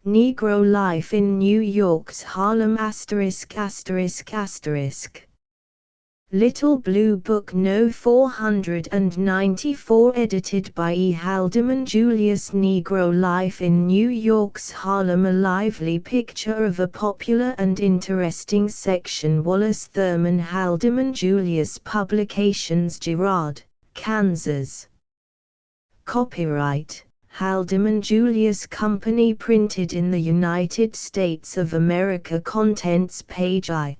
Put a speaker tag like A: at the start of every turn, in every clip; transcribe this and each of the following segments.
A: Negro life in New York's Harlem ******. Little Blue Book No. 494 edited by E. Haldeman Julius. Negro life in New York's Harlem, a lively picture of a popular and interesting section. Wallace Thurman, Haldeman Julius Publications, Girard, Kansas. Copyright Haldeman Julius Company, printed in the United States of America. Contents page I.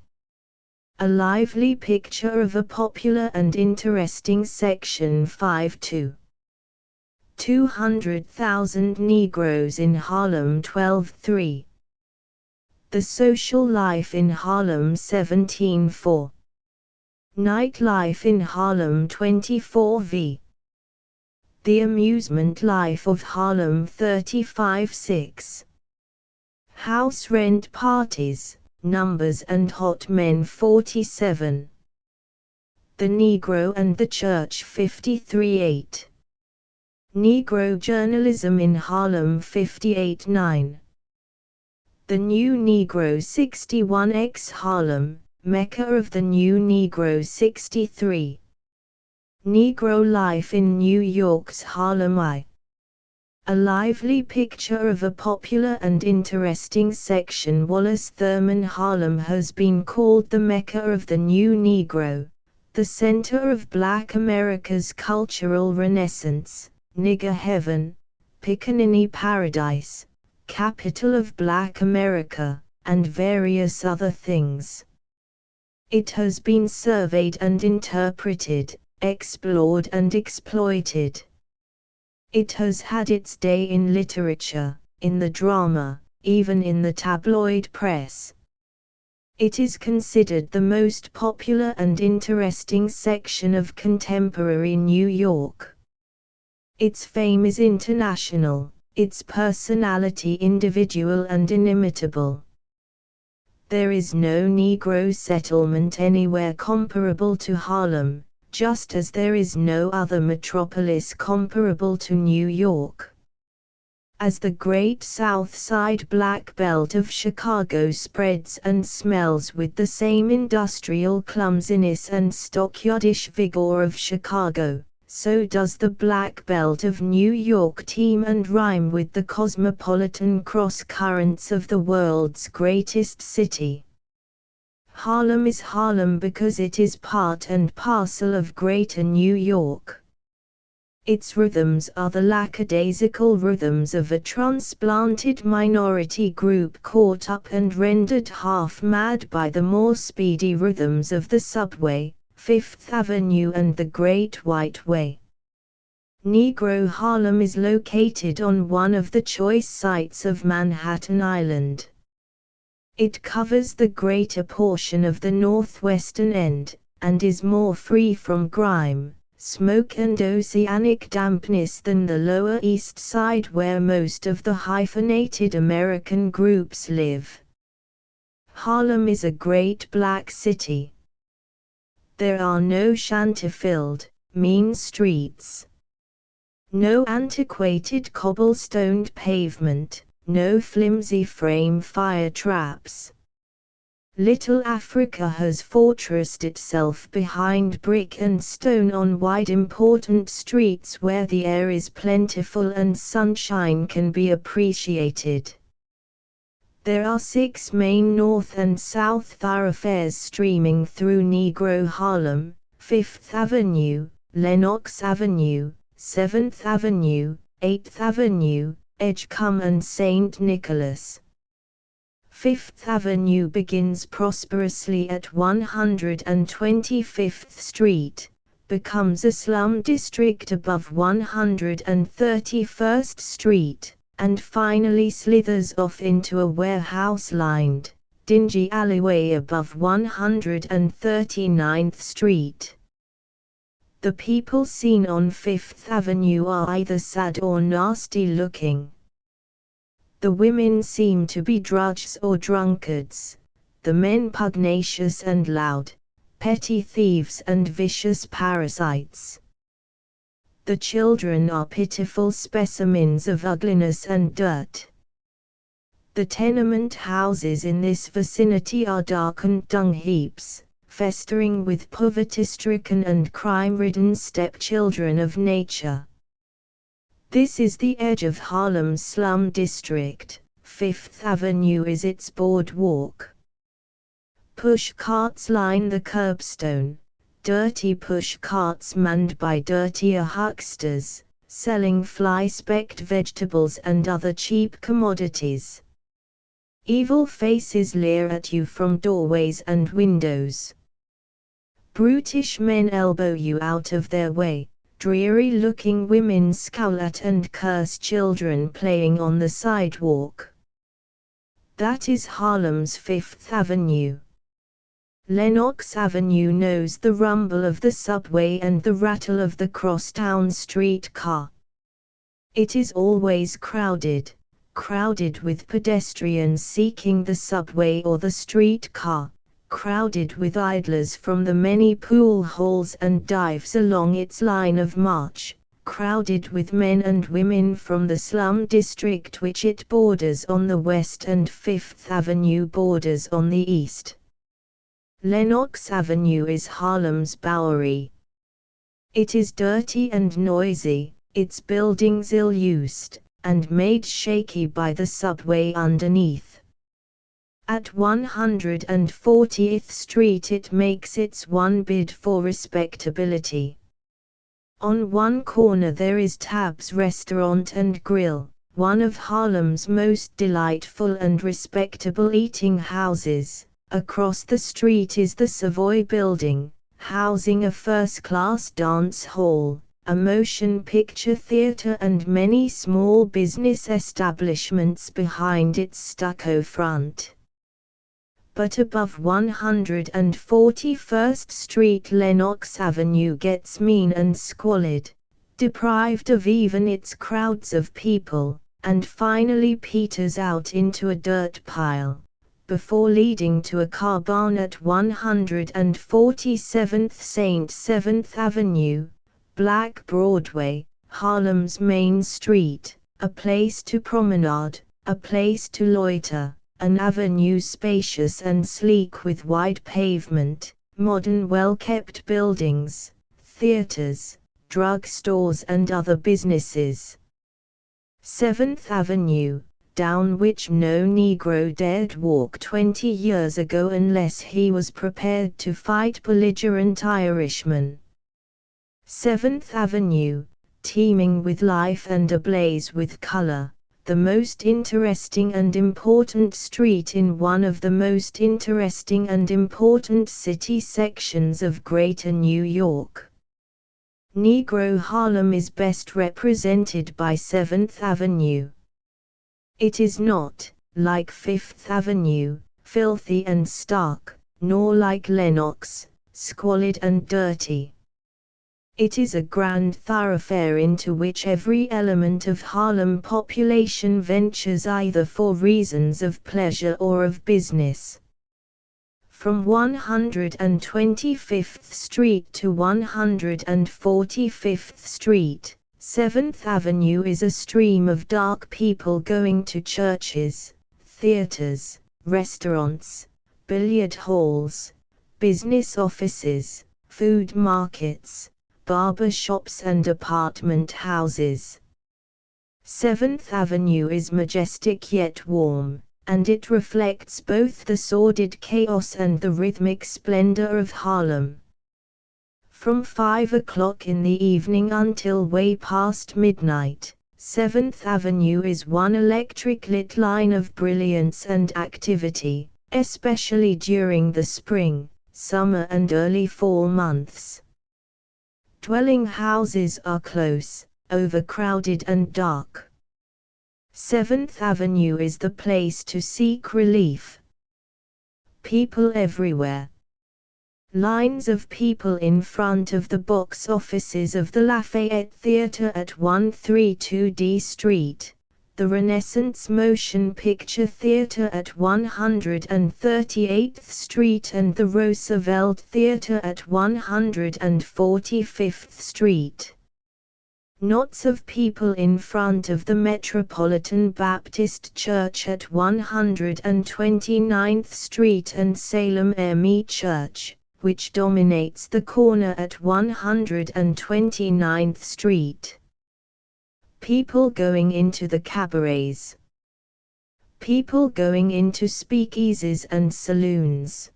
A: A lively picture of a popular and interesting section. 5-2. 200,000 Negroes in Harlem. 12-3. The social life in Harlem. 17-4. Nightlife in Harlem. 24-v. The amusement life of Harlem. 35-6. House rent parties, numbers and hot men. 47. The Negro and the Church. 53-8. Negro journalism in Harlem. 58-9. The New Negro. 61x. Harlem, Mecca of the New Negro. 63. Negro life in New York's Harlem. I. A lively picture of a popular and interesting section. Wallace Thurman. Harlem has been called the Mecca of the New Negro, the center of Black America's cultural renaissance, nigger heaven, Pickaninny paradise, capital of Black America, and various other things. It has been surveyed and interpreted, explored and exploited. It has had its day in literature, in the drama, even in the tabloid press. It is considered the most popular and interesting section of contemporary New York. Its fame is international, its personality individual and inimitable. There is no Negro settlement anywhere comparable to Harlem, just as there is no other metropolis comparable to New York. As the great South Side Black Belt of Chicago spreads and smells with the same industrial clumsiness and stockyardish vigor of Chicago, so does the Black Belt of New York teem and rhyme with the cosmopolitan cross-currents of the world's greatest city. Harlem is Harlem because it is part and parcel of Greater New York. Its rhythms are the lackadaisical rhythms of a transplanted minority group caught up and rendered half-mad by the more speedy rhythms of the subway, Fifth Avenue and the Great White Way. Negro Harlem is located on one of the choice sites of Manhattan Island. It covers the greater portion of the northwestern end, and is more free from grime, smoke and oceanic dampness than the Lower East Side, where most of the hyphenated American groups live. Harlem is a great black city. There are no shanty-filled, mean streets. No antiquated cobblestoned pavement, no flimsy frame fire traps. Little Africa has fortressed itself behind brick and stone on wide important streets where the air is plentiful and sunshine can be appreciated. There are 6 main north and south thoroughfares streaming through Negro Harlem: Fifth Avenue, Lenox Avenue, 7th Avenue, 8th Avenue, Edgecombe and St. Nicholas. Fifth Avenue begins prosperously at 125th Street, becomes a slum district above 131st Street, and finally slithers off into a warehouse-lined, dingy alleyway above 139th Street. The people seen on Fifth Avenue are either sad or nasty-looking. The women seem to be drudges or drunkards, the men pugnacious and loud, petty thieves and vicious parasites. The children are pitiful specimens of ugliness and dirt. The tenement houses in this vicinity are darkened dung heaps, festering with poverty-stricken and crime-ridden stepchildren of nature. This is the edge of Harlem's slum district. Fifth Avenue is its boardwalk. Push carts line the curbstone, dirty push carts manned by dirtier hucksters, selling fly-specked vegetables and other cheap commodities. Evil faces leer at you from doorways and windows. Brutish men elbow you out of their way. Dreary-looking women scowl at and curse children playing on the sidewalk. That is Harlem's Fifth Avenue. Lenox Avenue knows the rumble of the subway and the rattle of the crosstown streetcar. It is always crowded with pedestrians seeking the subway or the streetcar, crowded with idlers from the many pool halls and dives along its line of march, crowded with men and women from the slum district which it borders on the west and Fifth Avenue borders on the east. Lenox Avenue is Harlem's Bowery. It is dirty and noisy, its buildings ill-used, and made shaky by the subway underneath. At 140th Street it makes its one bid for respectability. On one corner there is Tab's Restaurant and Grill, one of Harlem's most delightful and respectable eating houses. Across the street is the Savoy Building, housing a first-class dance hall, a motion picture theater and many small business establishments behind its stucco front. But above 141st Street Lenox Avenue gets mean and squalid, deprived of even its crowds of people, and finally peters out into a dirt pile, before leading to a car barn at 147th St. 7th Avenue, Black Broadway, Harlem's main street, a place to promenade, a place to loiter, an avenue spacious and sleek with wide pavement, modern well-kept buildings, theaters, drug stores and other businesses. 7th Avenue, down which no Negro dared walk 20 years ago unless he was prepared to fight belligerent Irishmen. 7th Avenue, teeming with life and ablaze with color, the most interesting and important street in one of the most interesting and important city sections of Greater New York. Negro Harlem is best represented by 7th Avenue. It is not, like 5th Avenue, filthy and stark, nor like Lenox, squalid and dirty. It is a grand thoroughfare into which every element of Harlem population ventures either for reasons of pleasure or of business. From 125th Street to 145th Street, 7th Avenue is a stream of dark people going to churches, theaters, restaurants, billiard halls, business offices, food markets, barber shops and apartment houses. 7th Avenue is majestic yet warm, and it reflects both the sordid chaos and the rhythmic splendor of Harlem. From 5 o'clock in the evening until way past midnight, 7th Avenue is one electric lit line of brilliance and activity, especially during the spring, summer and early fall months. Dwelling houses are close, overcrowded and dark. 7th Avenue is the place to seek relief. People everywhere. Lines of people in front of the box offices of the Lafayette Theatre at 132D Street, the Renaissance Motion Picture Theatre at 138th Street and the Roosevelt Theatre at 145th Street. Knots of people in front of the Metropolitan Baptist Church at 129th Street and Salem ME Church, which dominates the corner at 129th Street. People going into the cabarets. People going into speakeasies and saloons.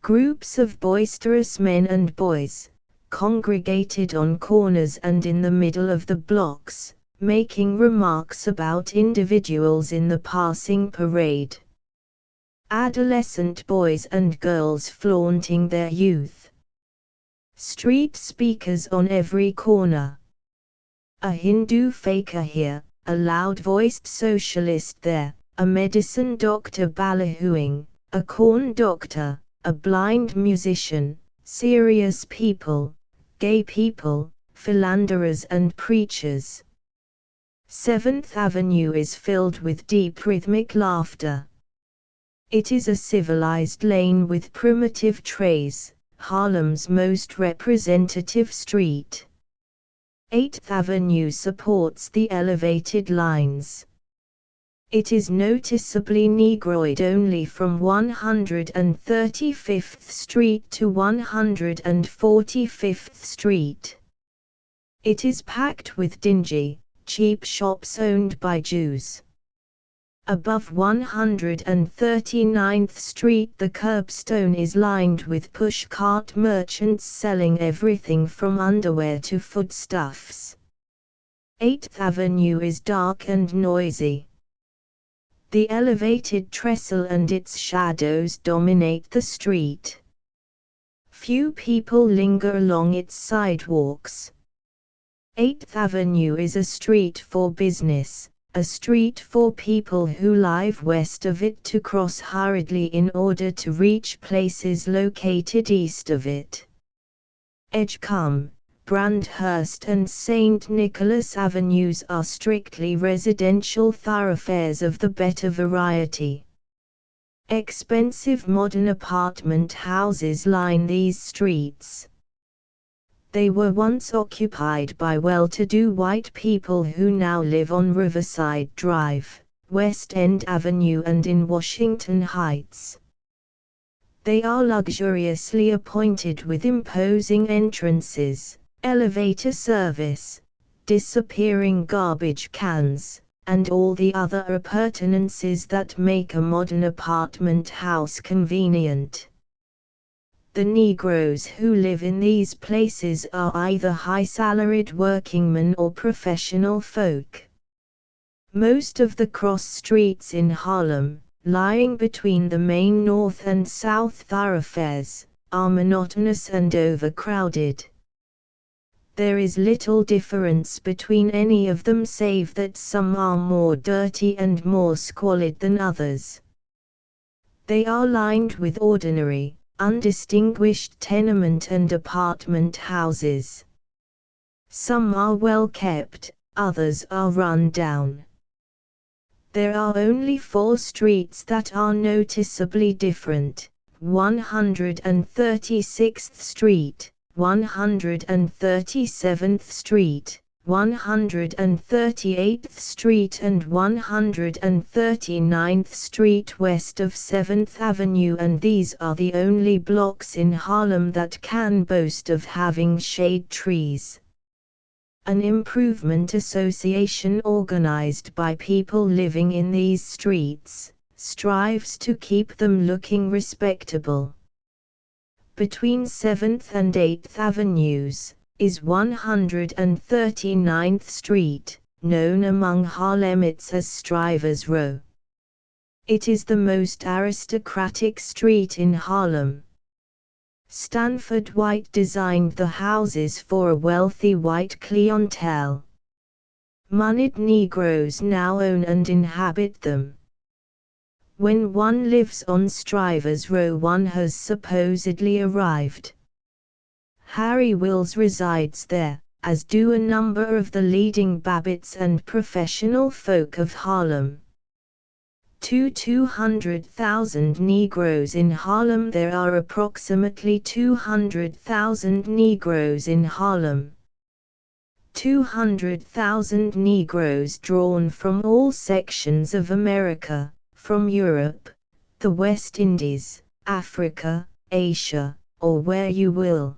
A: Groups of boisterous men and boys, congregated on corners and in the middle of the blocks, making remarks about individuals in the passing parade. Adolescent boys and girls flaunting their youth. Street speakers on every corner. A Hindu faker here, a loud-voiced socialist there, a medicine doctor ballyhooing, a corn doctor, a blind musician, serious people, gay people, philanderers and preachers. 7th Avenue is filled with deep rhythmic laughter. It is a civilized lane with primitive trays, Harlem's most representative street. 8th Avenue supports the elevated lines. It is noticeably Negroid only from 135th Street to 145th Street. It is packed with dingy, cheap shops owned by Jews. Above 139th Street the curbstone is lined with pushcart merchants selling everything from underwear to foodstuffs. 8th Avenue is dark and noisy. The elevated trestle and its shadows dominate the street. Few people linger along its sidewalks. 8th Avenue is a street for business, a street for people who live west of it to cross hurriedly in order to reach places located east of it. Edgecombe, Brandhurst and St. Nicholas Avenues are strictly residential thoroughfares of the better variety. Expensive modern apartment houses line these streets. They were once occupied by well-to-do white people who now live on Riverside Drive, West End Avenue and in Washington Heights. They are luxuriously appointed with imposing entrances, elevator service, disappearing garbage cans, and all the other appurtenances that make a modern apartment house convenient. The Negroes who live in these places are either high-salaried workingmen or professional folk. Most of the cross streets in Harlem, lying between the main north and south thoroughfares, are monotonous and overcrowded. There is little difference between any of them save that some are more dirty and more squalid than others. They are lined with ordinary, undistinguished tenement and apartment houses. Some are well kept, others are run down. There are only 4 streets that are noticeably different: 136th Street, 137th Street, 138th Street and 139th Street west of 7th Avenue, and these are the only blocks in Harlem that can boast of having shade trees. An improvement association organized by people living in these streets, strives to keep them looking respectable. Between 7th and 8th Avenues, is 139th Street, known among Harlemites as Strivers Row. It is the most aristocratic street in Harlem. Stanford White designed the houses for a wealthy white clientele. Moneyed Negroes now own and inhabit them. When one lives on Strivers Row, one has supposedly arrived. Harry Wills resides there, as do a number of the leading Babbitts and professional folk of Harlem. To 200,000 Negroes in Harlem. There are approximately 200,000 Negroes in Harlem. 200,000 Negroes drawn from all sections of America, from Europe, the West Indies, Africa, Asia, or where you will.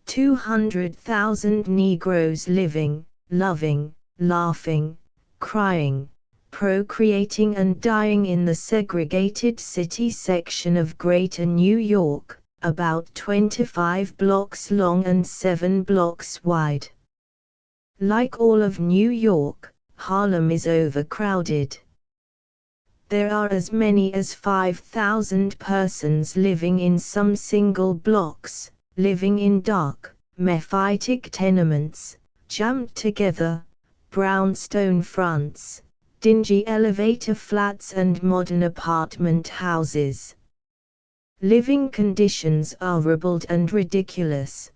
A: 200,000 Negroes living, loving, laughing, crying, procreating and dying in the segregated city section of Greater New York, about 25 blocks long and 7 blocks wide. Like all of New York, Harlem is overcrowded. There are as many as 5,000 persons living in some single blocks, living in dark, mephitic tenements, jammed together, brownstone fronts, dingy elevator flats and modern apartment houses. Living conditions are ribald and ridiculous.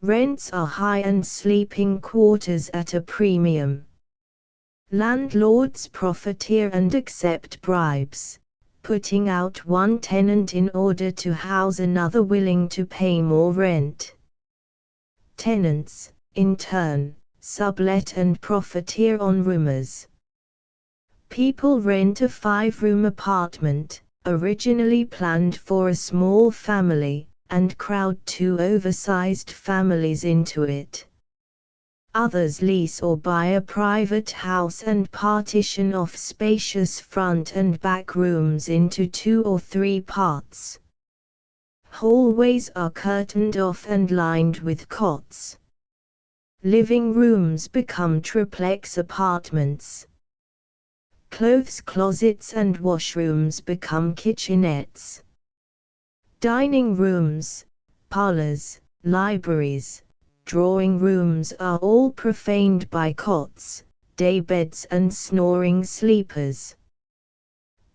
A: Rents are high and sleeping quarters at a premium. Landlords profiteer and accept bribes, putting out one tenant in order to house another willing to pay more rent. Tenants, in turn, sublet and profiteer on rumors. People rent a 5-room apartment, originally planned for a small family, and crowd 2 oversized families into it. Others lease or buy a private house and partition off spacious front and back rooms into 2 or 3 parts. Hallways are curtained off and lined with cots. Living rooms become triplex apartments. Clothes closets and washrooms become kitchenettes. Dining rooms, parlors, libraries, drawing rooms are all profaned by cots, daybeds and snoring sleepers.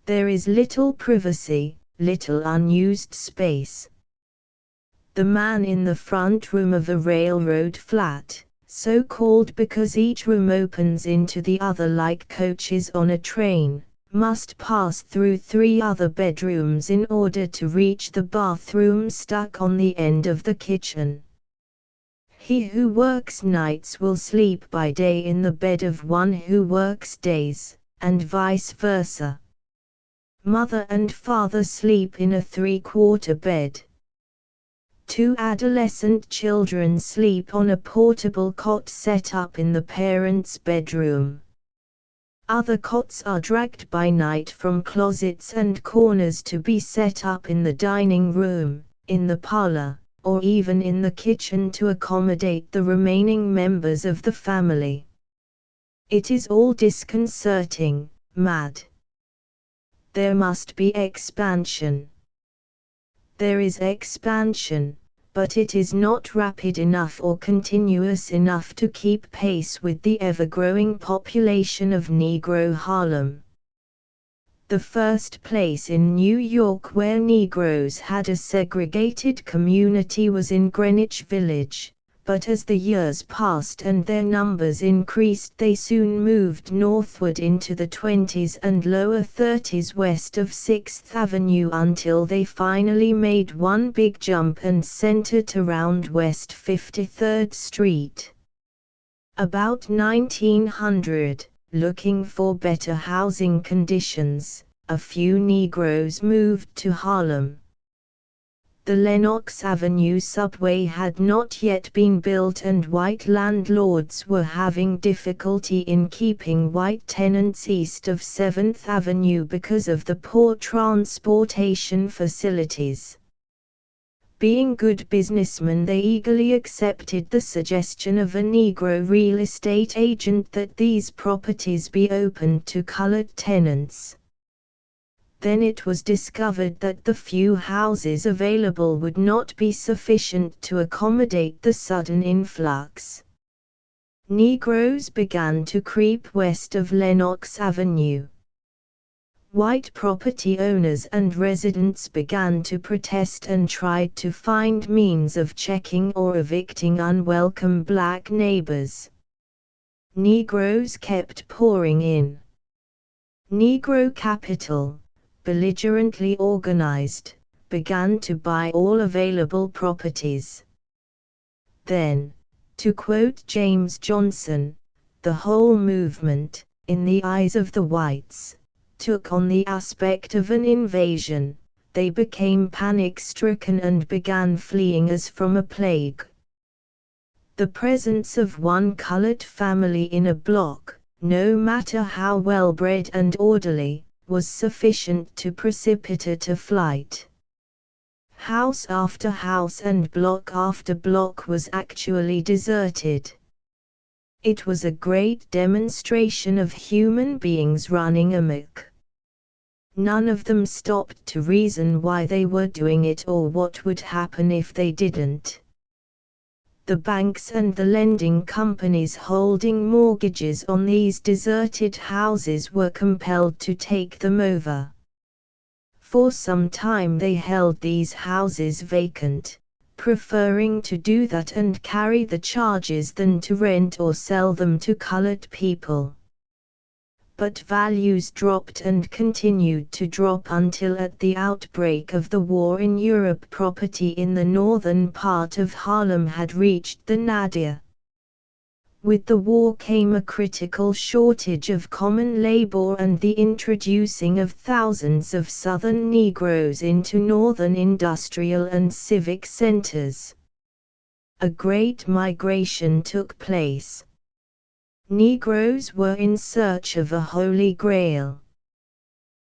A: There is little privacy, little unused space. The man in the front room of a railroad flat, so called because each room opens into the other like coaches on a train, must pass through 3 other bedrooms in order to reach the bathroom stuck on the end of the kitchen. He who works nights will sleep by day in the bed of one who works days, and vice versa. Mother and father sleep in a 3/4 bed. 2 adolescent children sleep on a portable cot set up in the parents' bedroom. Other cots are dragged by night from closets and corners to be set up in the dining room, in the parlor, or even in the kitchen to accommodate the remaining members of the family. It is all disconcerting, mad. There must be expansion. There is expansion, but it is not rapid enough or continuous enough to keep pace with the ever-growing population of Negro Harlem. The first place in New York where Negroes had a segregated community was in Greenwich Village, but as the years passed and their numbers increased, they soon moved northward into the 20s and lower 30s west of 6th Avenue until they finally made one big jump and centered around West 53rd Street. About 1900, looking for better housing conditions, a few Negroes moved to Harlem. The Lenox Avenue subway had not yet been built and white landlords were having difficulty in keeping white tenants east of 7th Avenue because of the poor transportation facilities. Being good businessmen, they eagerly accepted the suggestion of a Negro real estate agent that these properties be opened to colored tenants. Then it was discovered that the few houses available would not be sufficient to accommodate the sudden influx. Negroes began to creep west of Lenox Avenue. White property owners and residents began to protest and tried to find means of checking or evicting unwelcome black neighbors. Negroes kept pouring in. Negro capital, belligerently organized, began to buy all available properties. Then, To quote James Johnson, the whole movement, in the eyes of the whites, took on the aspect of an invasion. They became panic-stricken and began fleeing as from a plague. The presence of one colored family in a block, no matter how well-bred and orderly, was sufficient to precipitate a flight. House after house and block after block was actually deserted. It was a great demonstration of human beings running amok. None of them stopped to reason why they were doing it or what would happen if they didn't. The banks and the lending companies holding mortgages on these deserted houses were compelled to take them over. For some time they held these houses vacant, preferring to do that and carry the charges than to rent or sell them to colored people. But values dropped and continued to drop until at the outbreak of the war in Europe property in the northern part of Harlem had reached the nadir. With the war came a critical shortage of common labor and the introducing of thousands of Southern Negroes into northern industrial and civic centers. A great migration took place. Negroes were in search of a holy grail.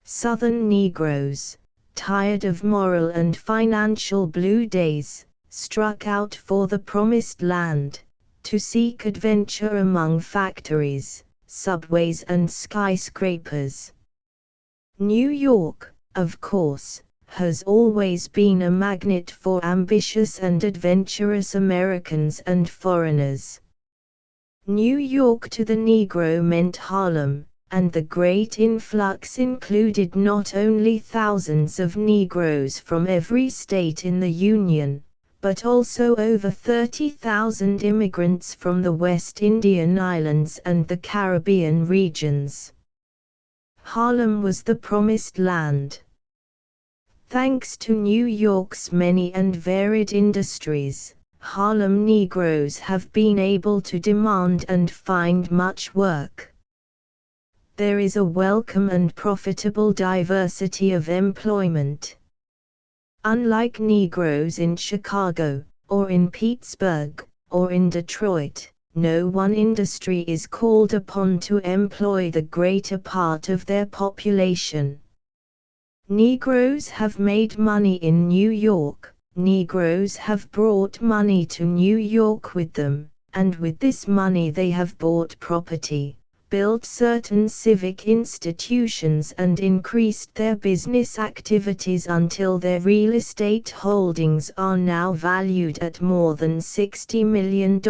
A: Southern Negroes, tired of moral and financial blue days, struck out for the promised land, to seek adventure among factories, subways and skyscrapers. New York, of course, has always been a magnet for ambitious and adventurous Americans and foreigners. New York to the Negro meant Harlem, and the great influx included not only thousands of Negroes from every state in the Union, but also over 30,000 immigrants from the West Indian Islands and the Caribbean regions. Harlem was the promised land. Thanks to New York's many and varied industries, Harlem Negroes have been able to demand and find much work. There is a welcome and profitable diversity of employment. Unlike Negroes in Chicago, or in Pittsburgh, or in Detroit, no one industry is called upon to employ the greater part of their population. Negroes have made money in New York. Negroes have brought money to New York with them, and with this money they have bought property, built certain civic institutions and increased their business activities until their real estate holdings are now valued at more than $60 million.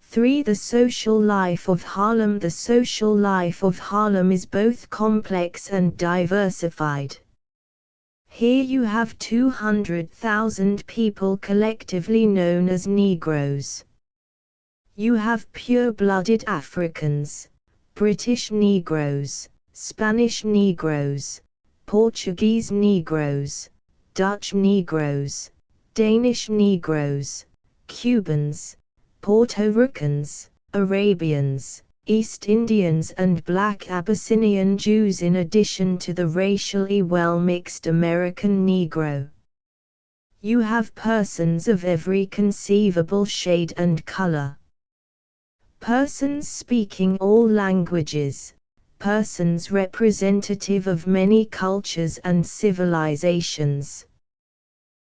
A: 3. The social life of Harlem. The social life of Harlem is both complex and diversified. Here you have 200,000 people collectively known as Negroes. You have pure-blooded Africans, British Negroes, Spanish Negroes, Portuguese Negroes, Dutch Negroes, Danish Negroes, Cubans, Puerto Ricans, Arabians, East Indians and Black Abyssinian Jews in addition to the racially well-mixed American Negro. You have persons of every conceivable shade and color. Persons speaking all languages, persons representative of many cultures and civilizations.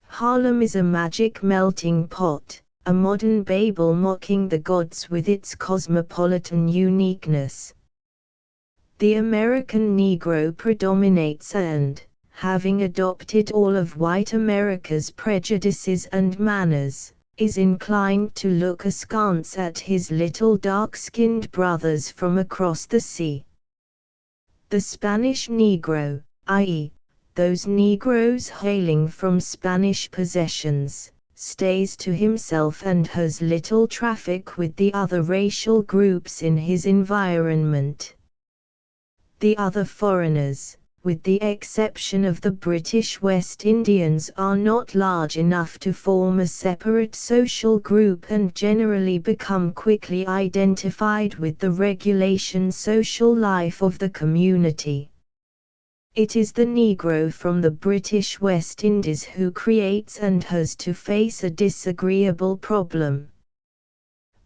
A: Harlem is a magic melting pot, a modern Babel mocking the gods with its cosmopolitan uniqueness. The American Negro predominates and, having adopted all of white America's prejudices and manners, is inclined to look askance at his little dark-skinned brothers from across the sea. The Spanish Negro, i.e., those Negroes hailing from Spanish possessions, stays to himself and has little traffic with the other racial groups in his environment. The other foreigners, with the exception of the British West Indians, are not large enough to form a separate social group and generally become quickly identified with the regulation social life of the community. It is the Negro from the British West Indies who creates and has to face a disagreeable problem.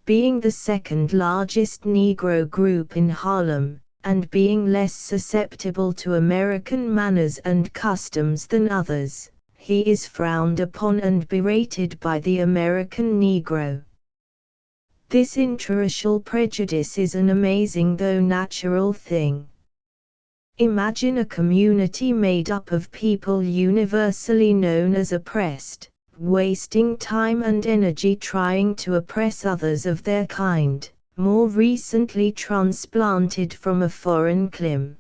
A: Being the second largest Negro group in Harlem, and being less susceptible to American manners and customs than others, he is frowned upon and berated by the American Negro. This interracial prejudice is an amazing though natural thing. Imagine a community made up of people universally known as oppressed, wasting time and energy trying to oppress others of their kind, more recently transplanted from a foreign clime.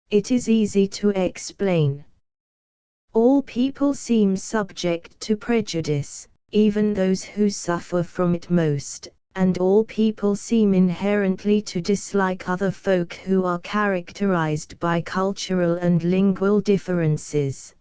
A: It is easy to explain. All people seem subject to prejudice, even those who suffer from it most, and all people seem inherently to dislike other folk who are characterized by cultural and lingual differences.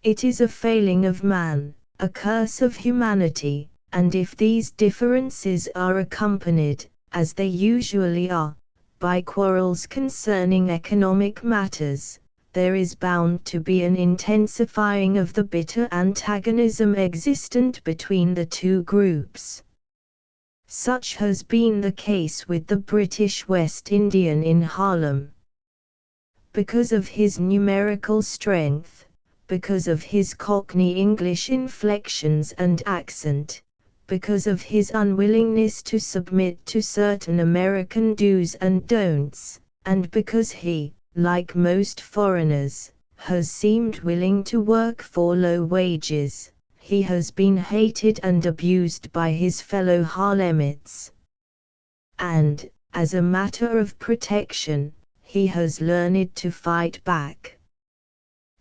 A: It is a failing of man, a curse of humanity, and if these differences are accompanied, as they usually are, by quarrels concerning economic matters, there is bound to be an intensifying of the bitter antagonism existent between the two groups. Such has been the case with the British West Indian in Harlem. Because of his numerical strength, because of his Cockney English inflections and accent, because of his unwillingness to submit to certain American do's and don'ts, and because he, like most foreigners, has seemed willing to work for low wages, he has been hated and abused by his fellow Harlemites. And, as a matter of protection, he has learned to fight back.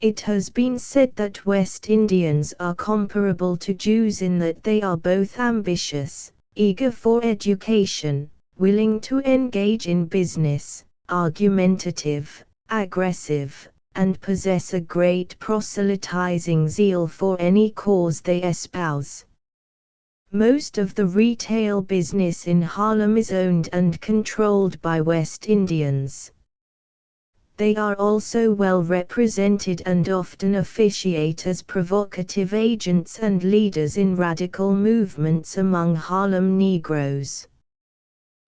A: It has been said that West Indians are comparable to Jews in that they are both ambitious, eager for education, willing to engage in business, argumentative, aggressive, and possess a great proselytizing zeal for any cause they espouse. Most of the retail business in Harlem is owned and controlled by West Indians. They are also well represented and often officiate as provocative agents and leaders in radical movements among Harlem Negroes.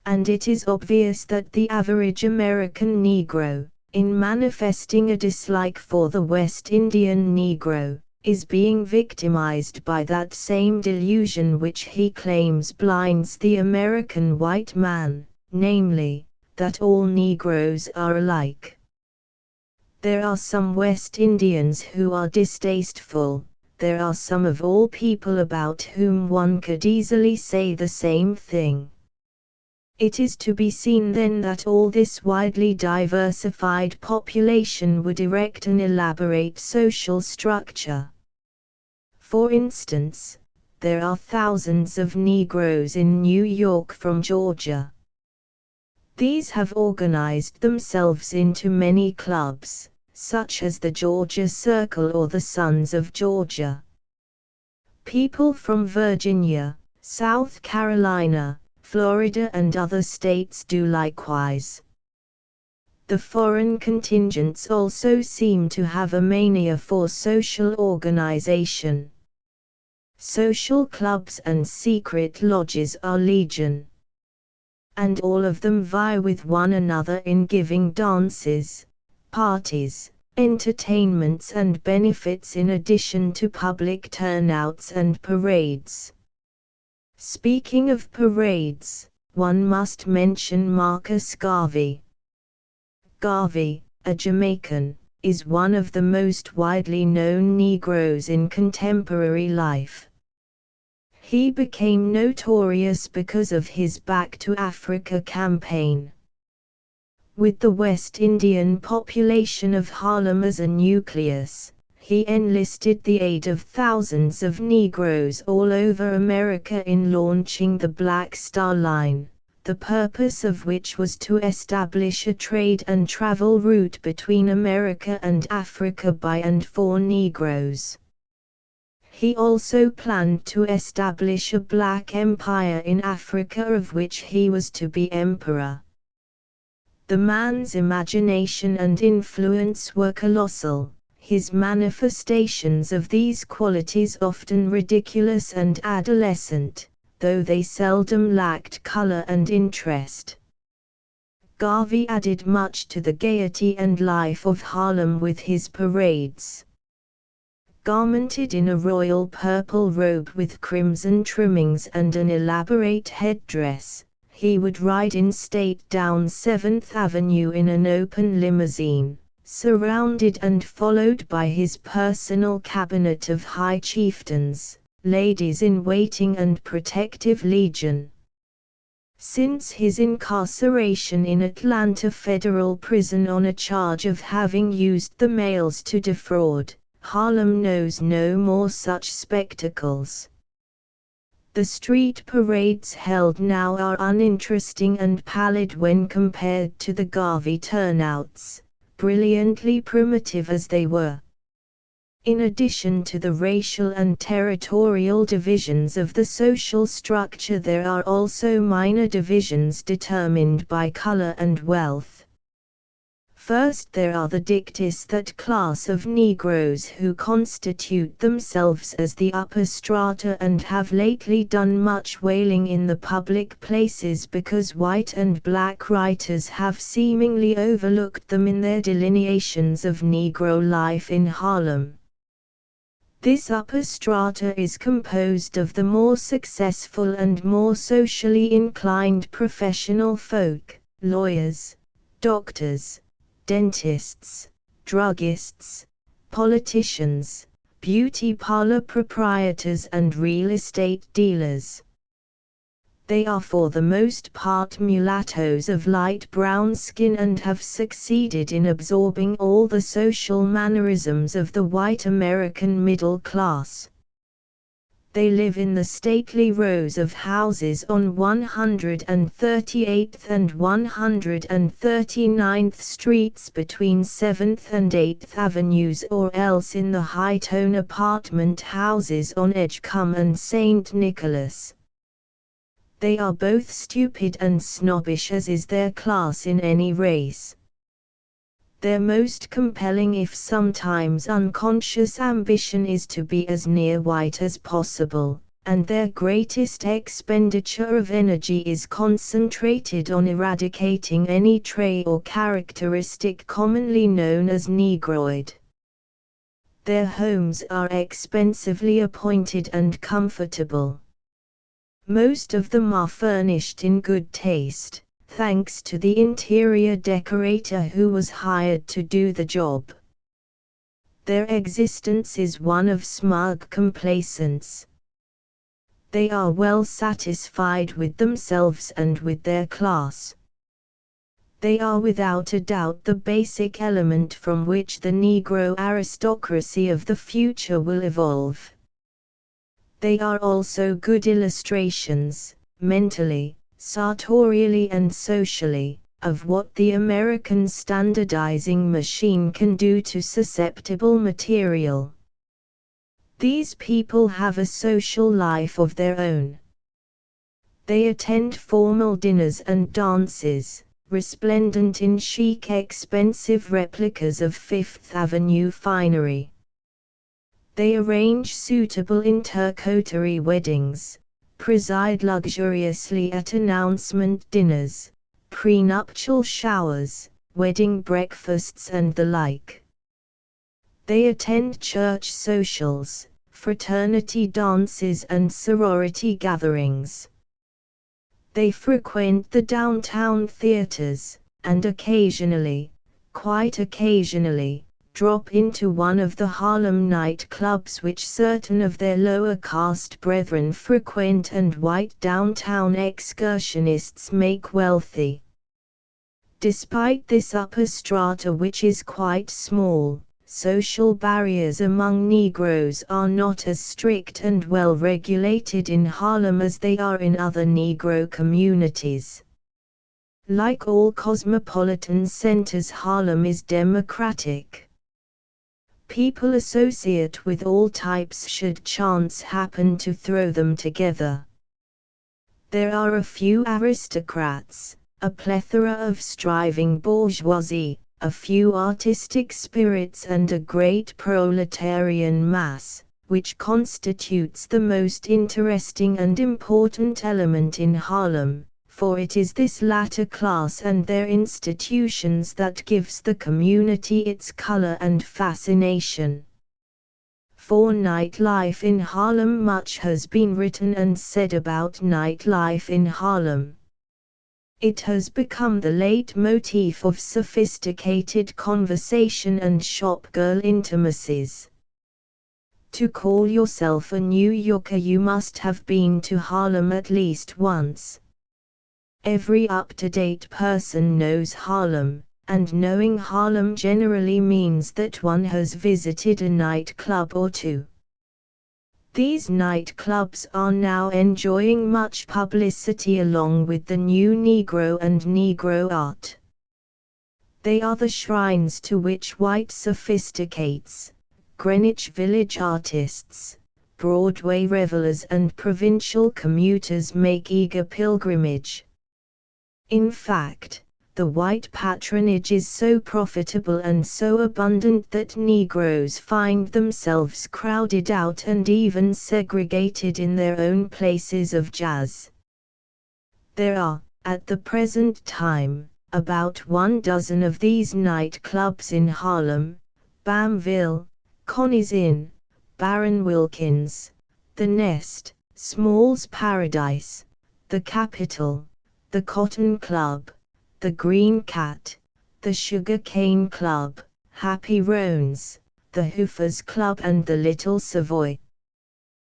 A: And it is obvious that the average American Negro, in manifesting a dislike for the West Indian Negro, is being victimized by that same delusion which he claims blinds the American white man, namely, that all Negroes are alike. There are some West Indians who are distasteful, there are some of all people about whom one could easily say the same thing. It is to be seen then that all this widely diversified population would erect an elaborate social structure. For instance, there are thousands of Negroes in New York from Georgia. These have organized themselves into many clubs, such as the Georgia Circle or the Sons of Georgia. People from Virginia, South Carolina, Florida and other states do likewise. The foreign contingents also seem to have a mania for social organization. Social clubs and secret lodges are legion. And all of them vie with one another in giving dances, parties, entertainments and benefits in addition to public turnouts and parades. Speaking of parades, one must mention Marcus Garvey. Garvey, a Jamaican, is one of the most widely known Negroes in contemporary life. He became notorious because of his Back to Africa campaign. With the West Indian population of Harlem as a nucleus, he enlisted the aid of thousands of Negroes all over America in launching the Black Star Line, the purpose of which was to establish a trade and travel route between America and Africa by and for Negroes. He also planned to establish a black empire in Africa of which he was to be emperor. The man's imagination and influence were colossal, his manifestations of these qualities often ridiculous and adolescent, though they seldom lacked color and interest. Garvey added much to the gaiety and life of Harlem with his parades. Garmented in a royal purple robe with crimson trimmings and an elaborate headdress, he would ride in state down 7th Avenue in an open limousine, surrounded and followed by his personal cabinet of high chieftains, ladies-in-waiting and protective legion. Since his incarceration in Atlanta Federal Prison on a charge of having used the mails to defraud, Harlem knows no more such spectacles. The street parades held now are uninteresting and pallid when compared to the Garvey turnouts, brilliantly primitive as they were. In addition to the racial and territorial divisions of the social structure, there are also minor divisions determined by color and wealth. First, there are the dictis, that class of Negroes who constitute themselves as the upper strata and have lately done much wailing in the public places because white and black writers have seemingly overlooked them in their delineations of Negro life in Harlem. This upper strata is composed of the more successful and more socially inclined professional folk, lawyers, doctors, dentists, druggists, politicians, beauty parlor proprietors and real estate dealers. They are for the most part mulattoes of light brown skin and have succeeded in absorbing all the social mannerisms of the white American middle class. They live in the stately rows of houses on 138th and 139th Streets between 7th and 8th Avenues, or else in the high-tone apartment houses on Edgecombe and St. Nicholas. They are both stupid and snobbish, as is their class in any race. Their most compelling if sometimes unconscious ambition is to be as near white as possible, and their greatest expenditure of energy is concentrated on eradicating any trait or characteristic commonly known as Negroid. Their homes are expensively appointed and comfortable. Most of them are furnished in good taste, thanks to the interior decorator who was hired to do the job. Their existence is one of smug complacence. They are well satisfied with themselves and with their class. They are without a doubt the basic element from which the Negro aristocracy of the future will evolve. They are also good illustrations, mentally, sartorially and socially, of what the American standardizing machine can do to susceptible material. These people have a social life of their own. They attend formal dinners and dances, resplendent in chic expensive replicas of Fifth Avenue finery. They arrange suitable intercoterie weddings, preside luxuriously at announcement dinners, prenuptial showers, wedding breakfasts and the like. They attend church socials, fraternity dances and sorority gatherings. They frequent the downtown theaters, and occasionally, quite occasionally, drop into one of the Harlem night clubs which certain of their lower caste brethren frequent and white downtown excursionists make wealthy. Despite this upper strata, which is quite small, social barriers among Negroes are not as strict and well regulated in Harlem as they are in other Negro communities. Like all cosmopolitan centers, Harlem is democratic. People associate with all types should chance happen to throw them together. There are a few aristocrats, a plethora of striving bourgeoisie, a few artistic spirits and a great proletarian mass, which constitutes the most interesting and important element in Harlem, for it is this latter class and their institutions that gives the community its color and fascination. For nightlife in Harlem, much has been written and said about nightlife in Harlem. It has become the leitmotif of sophisticated conversation and shopgirl intimacies. To call yourself a New Yorker, you must have been to Harlem at least once. Every up-to-date person knows Harlem, and knowing Harlem generally means that one has visited a nightclub or two. These nightclubs are now enjoying much publicity along with the new Negro and Negro art. They are the shrines to which white sophisticates, Greenwich Village artists, Broadway revelers and provincial commuters make eager pilgrimage. In fact, the white patronage is so profitable and so abundant that Negroes find themselves crowded out and even segregated in their own places of jazz. There are, at the present time, about 12 of these nightclubs in Harlem: Bamville, Connie's Inn, Baron Wilkins, The Nest, Small's Paradise, The Capitol, the Cotton Club, the Green Cat, the Sugar Cane Club, Happy Roans, the Hoofers Club and the Little Savoy.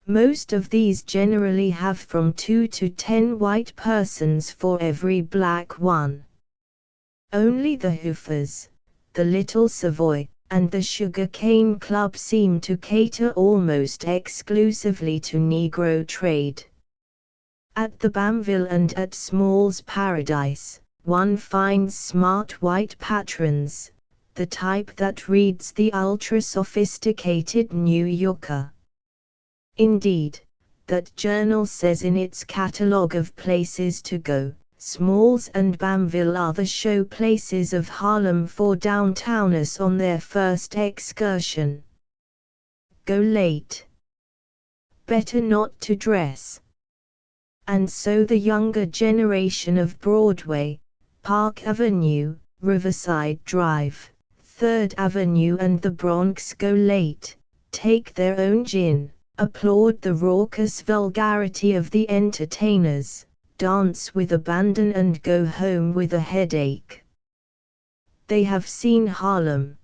A: Most of these generally have from 2 to 10 white persons for every black one. Only the Hoofers, the Little Savoy, and the Sugar Cane Club seem to cater almost exclusively to Negro trade. At the Bamville and at Small's Paradise, one finds smart white patrons, the type that reads the ultra-sophisticated New Yorker. Indeed, that journal says in its catalogue of places to go, Small's and Bamville are the show places of Harlem for downtowners on their first excursion. Go late. Better not to dress. And so the younger generation of Broadway, Park Avenue, Riverside Drive, 3rd Avenue and the Bronx go late, take their own gin, applaud the raucous vulgarity of the entertainers, dance with abandon and go home with a headache. They have seen Harlem.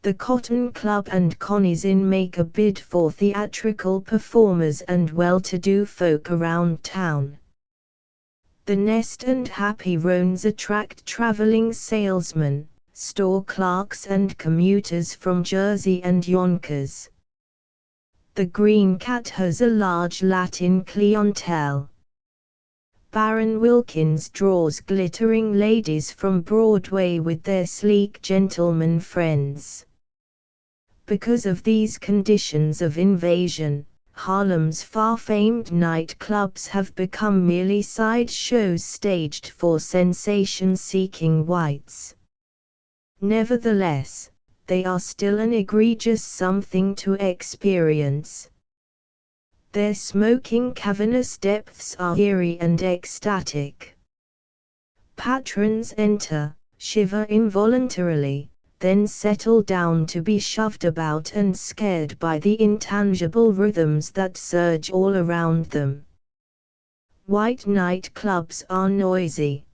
A: The Cotton Club and Connie's Inn make a bid for theatrical performers and well-to-do folk around town. The Nest and Happy Roans attract traveling salesmen, store clerks and commuters from Jersey and Yonkers. The Green Cat has a large Latin clientele. Baron Wilkins draws glittering ladies from Broadway with their sleek gentleman friends. Because of these conditions of invasion, Harlem's far-famed nightclubs have become merely side shows staged for sensation-seeking whites. Nevertheless, they are still an egregious something to experience. Their smoking cavernous depths are eerie and ecstatic. Patrons enter, shiver involuntarily, then settle down to be shoved about and scared by the intangible rhythms that surge all around them. White nightclubs are noisy.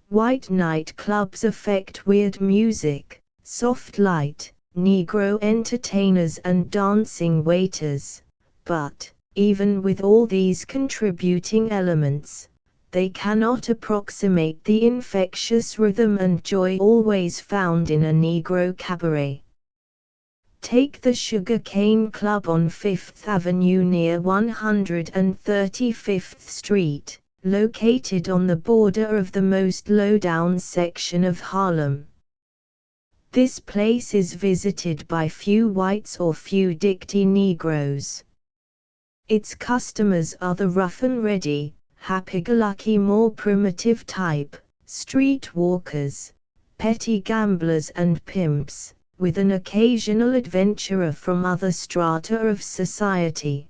A: White nightclubs affect weird music, soft light, Negro entertainers and dancing waiters, but, even with all these contributing elements, they cannot approximate the infectious rhythm and joy always found in a Negro cabaret. Take the Sugar Cane Club on 5th Avenue near 135th Street, located on the border of the most low-down section of Harlem. This place is visited by few whites or few dicty Negroes. Its customers are the rough-and-ready, happy-go-lucky more primitive type, street walkers, petty gamblers and pimps, with an occasional adventurer from other strata of society.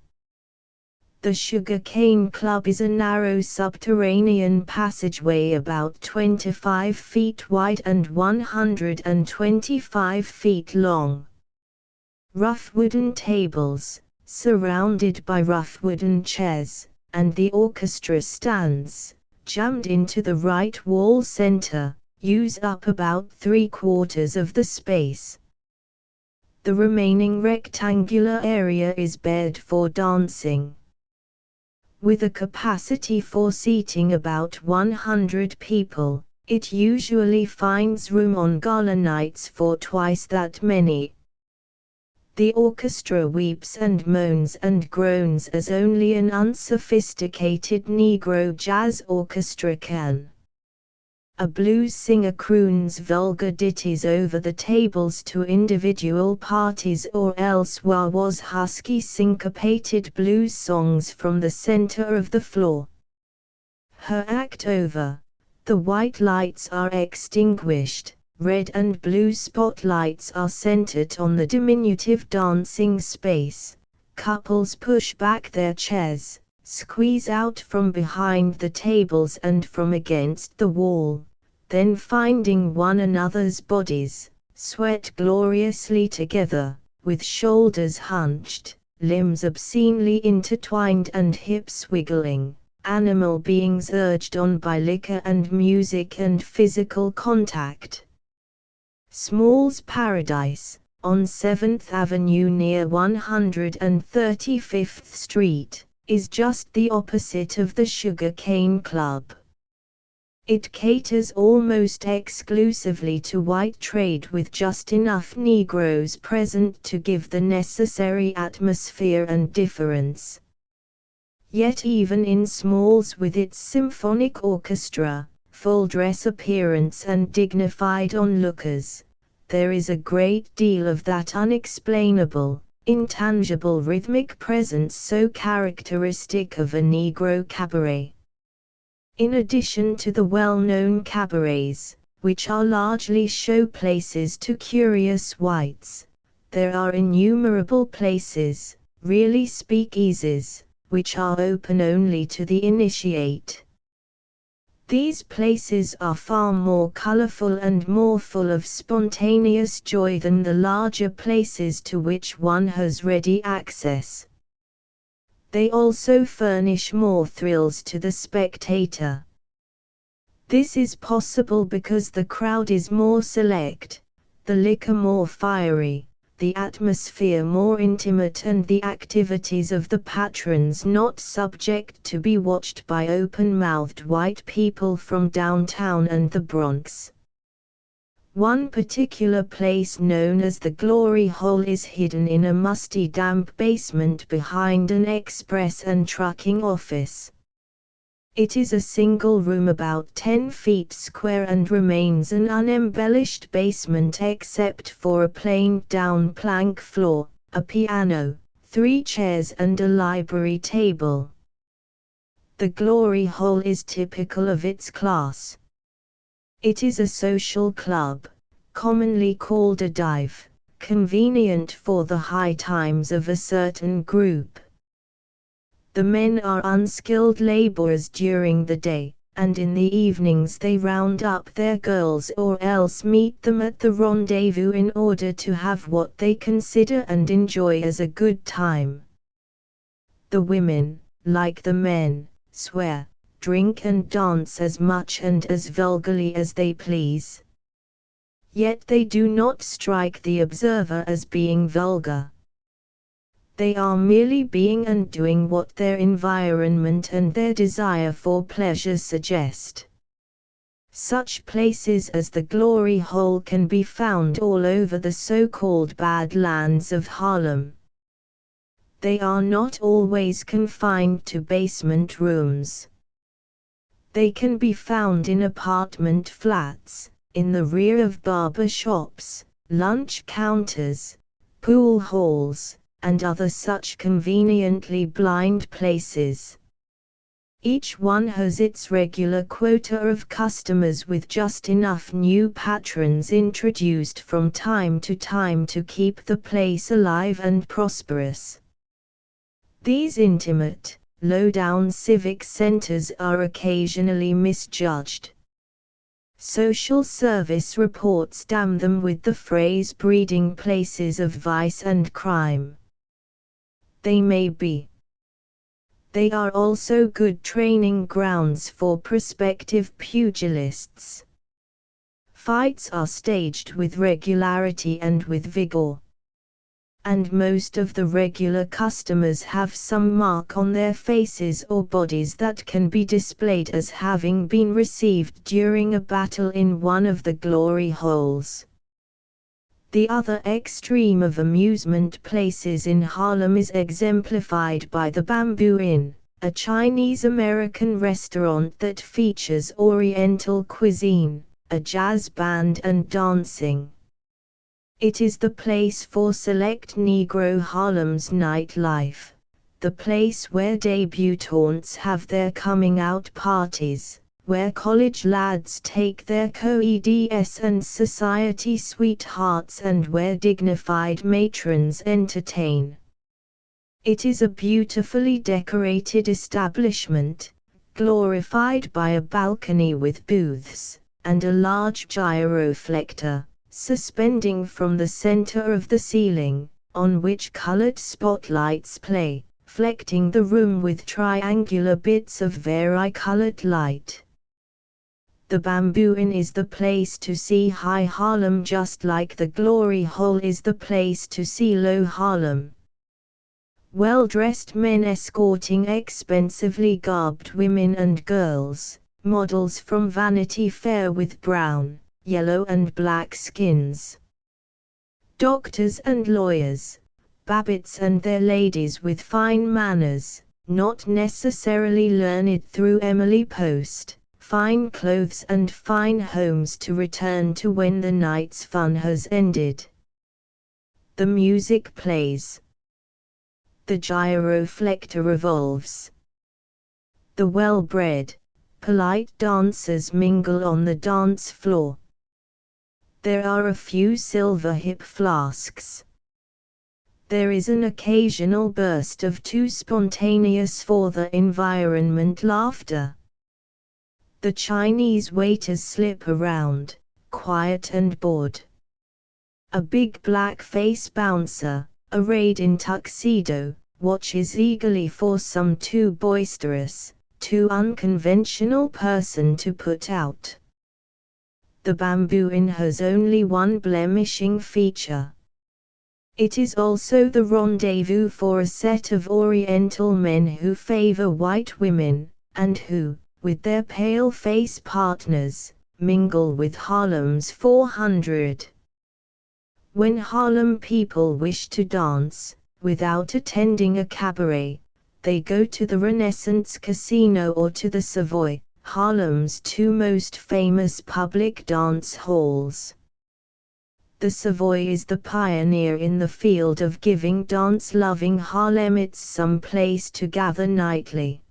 A: The Sugar Cane Club is a narrow subterranean passageway about 25 feet wide and 125 feet long. Rough wooden tables, surrounded by rough wooden chairs, and the orchestra stands, jammed into the right wall center, use up about 3/4 of the space. The remaining rectangular area is bared for dancing. With a capacity for seating about 100 people, it usually finds room on gala nights for twice that many. The orchestra weeps and moans and groans as only an unsophisticated Negro jazz orchestra can. A blues singer croons vulgar ditties over the tables to individual parties, or else wah-wahs husky syncopated blues songs from the center of the floor. Her act over, the white lights are extinguished, red and blue spotlights are centered on the diminutive dancing space, couples push back their chairs, squeeze out from behind the tables and from against the wall, then finding one another's bodies, sweat gloriously together, with shoulders hunched, limbs obscenely intertwined and hips wiggling, animal beings urged on by liquor and music and physical contact. Small's Paradise, on 7th Avenue near 135th Street, is just the opposite of the Sugar Cane Club. It caters almost exclusively to white trade, with just enough Negroes present to give the necessary atmosphere and difference. Yet even in Small's, with its symphonic orchestra, full-dress appearance and dignified onlookers, there is a great deal of that unexplainable, intangible rhythmic presence so characteristic of a Negro cabaret. In addition to the well-known cabarets, which are largely showplaces to curious whites, there are innumerable places, really speakeasies, which are open only to the initiate. These places are far more colorful and more full of spontaneous joy than the larger places to which one has ready access. They also furnish more thrills to the spectator. This is possible because the crowd is more select, the liquor more fiery, the atmosphere more intimate, and the activities of the patrons not subject to be watched by open-mouthed white people from downtown and the Bronx. One particular place known as the Glory Hole is hidden in a musty, damp basement behind an express and trucking office. It is a single room about 10 feet square and remains an unembellished basement except for a planed-down plank floor, a piano, 3 chairs and a library table. The Glory Hole is typical of its class. It is a social club, commonly called a dive, convenient for the high times of a certain group. The men are unskilled laborers during the day, and in the evenings they round up their girls or else meet them at the rendezvous in order to have what they consider and enjoy as a good time. The women, like the men, swear, drink and dance as much and as vulgarly as they please. Yet they do not strike the observer as being vulgar. They are merely being and doing what their environment and their desire for pleasure suggest. Such places as the Glory Hole can be found all over the so-called Badlands of Harlem. They are not always confined to basement rooms. They can be found in apartment flats, in the rear of barber shops, lunch counters, pool halls, and other such conveniently blind places. Each one has its regular quota of customers with just enough new patrons introduced from time to time to keep the place alive and prosperous. These intimate, low-down civic centers are occasionally misjudged. Social service reports damn them with the phrase breeding places of vice and crime. They may be. They are also good training grounds for prospective pugilists. Fights are staged with regularity and with vigor. And most of the regular customers have some mark on their faces or bodies that can be displayed as having been received during a battle in one of the glory holes. The other extreme of amusement places in Harlem is exemplified by the Bamboo Inn, a Chinese-American restaurant that features Oriental cuisine, a jazz band and dancing. It is the place for select Negro Harlem's nightlife, the place where debutantes have their coming-out parties, where college lads take their co-eds and society sweethearts, and where dignified matrons entertain. It is a beautifully decorated establishment, glorified by a balcony with booths, and a large gyroflector, suspending from the center of the ceiling, on which colored spotlights play, flecking the room with triangular bits of vari-colored light. The Bamboo Inn is the place to see High Harlem, just like the Glory Hole is the place to see Low Harlem. Well-dressed men escorting expensively garbed women and girls, models from Vanity Fair with brown, yellow and black skins. Doctors and lawyers, babbitts and their ladies with fine manners, not necessarily learned through Emily Post, fine clothes and fine homes to return to when the night's fun has ended. The music plays. The gyroflector revolves. The well-bred, polite dancers mingle on the dance floor. There are a few silver hip flasks. There is an occasional burst of too spontaneous for the environment laughter. The Chinese waiters slip around, quiet and bored. A big black-face bouncer, arrayed in tuxedo, watches eagerly for some too boisterous, too unconventional person to put out. The Bamboo Inn has only one blemishing feature. It is also the rendezvous for a set of Oriental men who favor white women, and who, with their pale-face partners, mingle with Harlem's 400. When Harlem people wish to dance, without attending a cabaret, they go to the Renaissance Casino or to the Savoy, Harlem's two most famous public dance halls. The Savoy is the pioneer in the field of giving dance-loving Harlemites some place to gather nightly.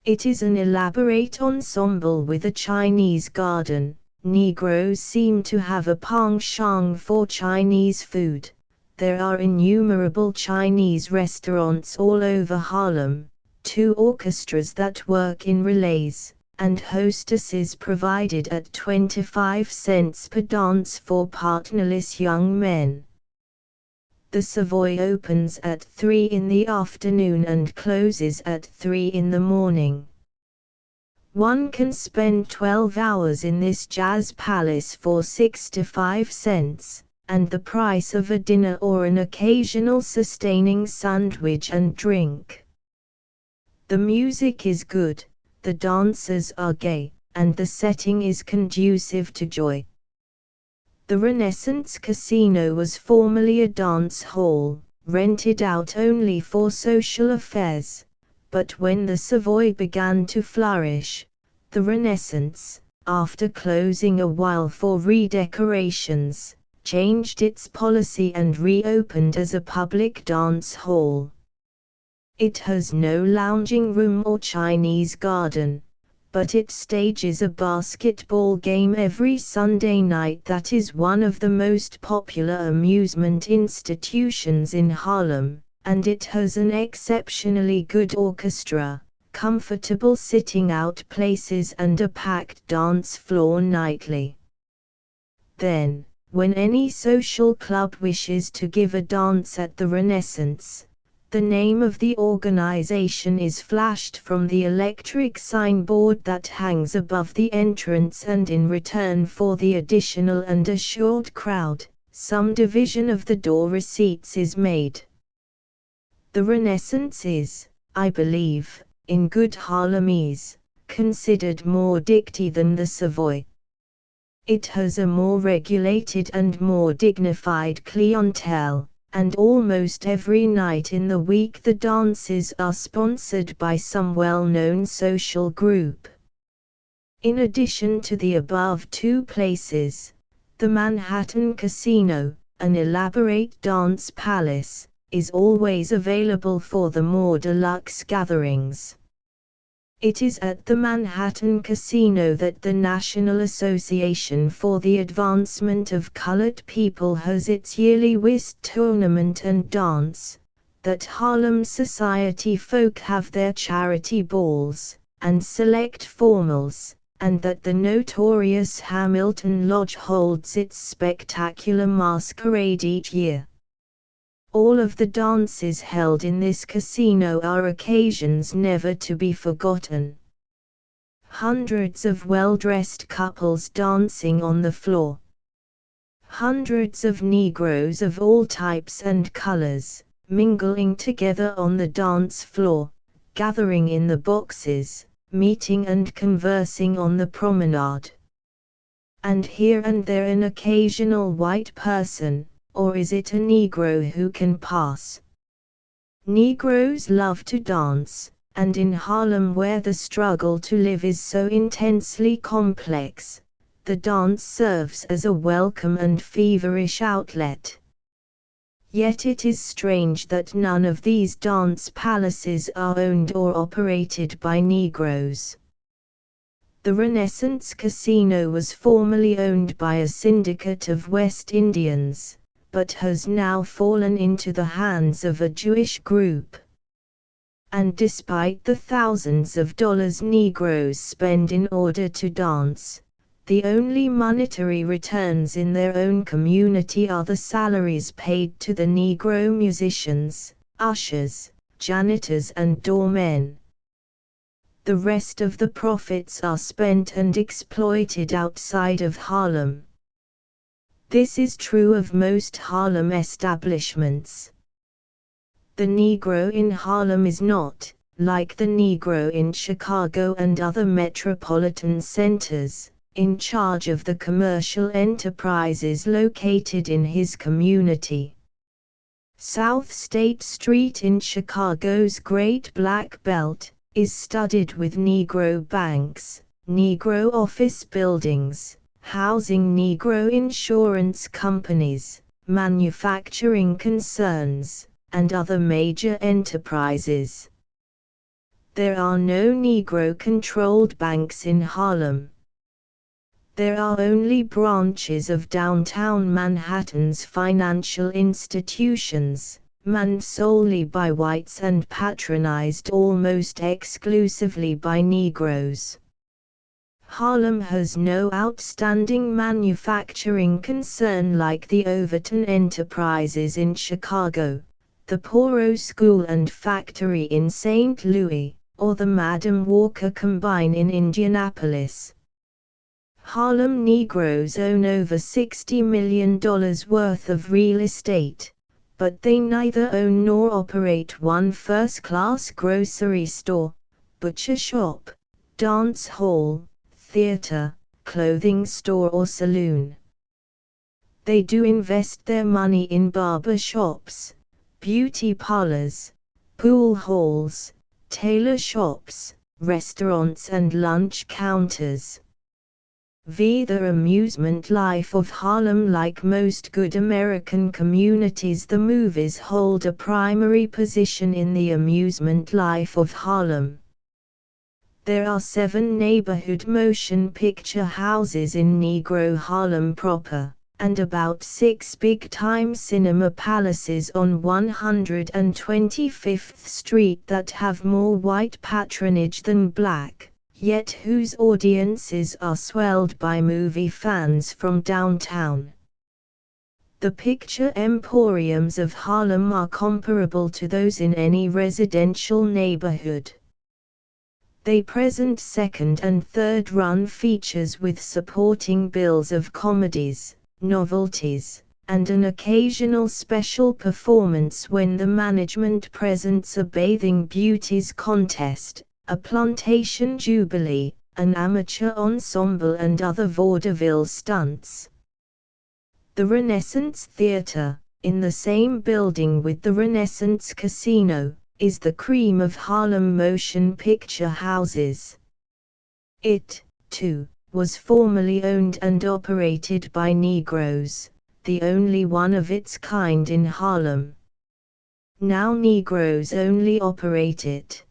A: It is an elaborate ensemble with a Chinese garden. Negroes seem to have a penchant for Chinese food. There are innumerable Chinese restaurants all over Harlem, 2 orchestras that work in relays, and hostesses provided at 25 cents per dance for partnerless young men. The Savoy opens at 3 in the afternoon and closes at 3 in the morning. One can spend 12 hours in this jazz palace for 65 cents, and the price of a dinner or an occasional sustaining sandwich and drink. The music is good, the dancers are gay, and the setting is conducive to joy. The Renaissance Casino was formerly a dance hall, rented out only for social affairs, but when the Savoy began to flourish, the the Renaissance, after closing a while for redecorations, changed its policy and reopened as a public dance hall. It has no lounging room or Chinese garden, but it stages a basketball game every Sunday night that is one of the most popular amusement institutions in Harlem, and it has an exceptionally good orchestra, comfortable sitting-out places and a packed dance floor nightly. Then, when any social club wishes to give a dance at the Renaissance, the name of the organization is flashed from the electric signboard that hangs above the entrance, and in return for the additional and assured crowd, some division of the door receipts is made. The Renaissance is, I believe, in good Harlemese, considered more dicty than the Savoy. It has a more regulated and more dignified clientele, and almost every night in the week the dances are sponsored by some well-known social group. In addition to the above two places, the Manhattan Casino, an elaborate dance palace, is always available for the more deluxe gatherings. It is at the Manhattan Casino that the National Association for the Advancement of Colored People has its yearly whist tournament and dance, that Harlem society folk have their charity balls, and select formals, and that the notorious Hamilton Lodge holds its spectacular masquerade each year. All of the dances held in this casino are occasions never to be forgotten. Hundreds of well-dressed couples dancing on the floor. Hundreds of Negroes of all types and colors, mingling together on the dance floor, gathering in the boxes, meeting and conversing on the promenade. And here and there an occasional white person, or is it a Negro who can pass? Negroes love to dance, and in Harlem, where the struggle to live is so intensely complex, the dance serves as a welcome and feverish outlet. Yet it is strange that none of these dance palaces are owned or operated by Negroes. The Renaissance Casino was formerly owned by a syndicate of West Indians, but has now fallen into the hands of a Jewish group. And despite the thousands of dollars Negroes spend in order to dance, the only monetary returns in their own community are the salaries paid to the Negro musicians, ushers, janitors and doormen. The rest of the profits are spent and exploited outside of Harlem. This is true of most Harlem establishments. The Negro in Harlem is not, like the Negro in Chicago and other metropolitan centers, in charge of the commercial enterprises located in his community. South State Street in Chicago's Great Black Belt is studded with Negro banks, Negro office buildings, housing Negro insurance companies, manufacturing concerns, and other major enterprises. There are no Negro-controlled banks in Harlem. There are only branches of downtown Manhattan's financial institutions, manned solely by whites and patronized almost exclusively by Negroes. Harlem has no outstanding manufacturing concern like the Overton Enterprises in Chicago, the Poro School and Factory in St. Louis, or the Madam Walker Combine in Indianapolis. Harlem Negroes own over $60 million worth of real estate, but they neither own nor operate one first-class grocery store, butcher shop, dance hall, theater, clothing store or saloon. They do invest their money in barber shops, beauty parlors, pool halls, tailor shops, restaurants and lunch counters. The amusement life of Harlem. Like most good American communities, the movies hold a primary position in the amusement life of Harlem. There are 7 neighborhood motion picture houses in Negro Harlem proper, and about 6 big-time cinema palaces on 125th Street that have more white patronage than black, yet whose audiences are swelled by movie fans from downtown. The picture emporiums of Harlem are comparable to those in any residential neighborhood. They present second and third run features with supporting bills of comedies, novelties, and an occasional special performance when the management presents a bathing beauties contest, a plantation jubilee, an amateur ensemble and other vaudeville stunts. The Renaissance Theatre, in the same building with the Renaissance Casino, is the cream of Harlem motion picture houses. It, too, was formerly owned and operated by Negroes, the only one of its kind in Harlem. Now Negroes only operate it.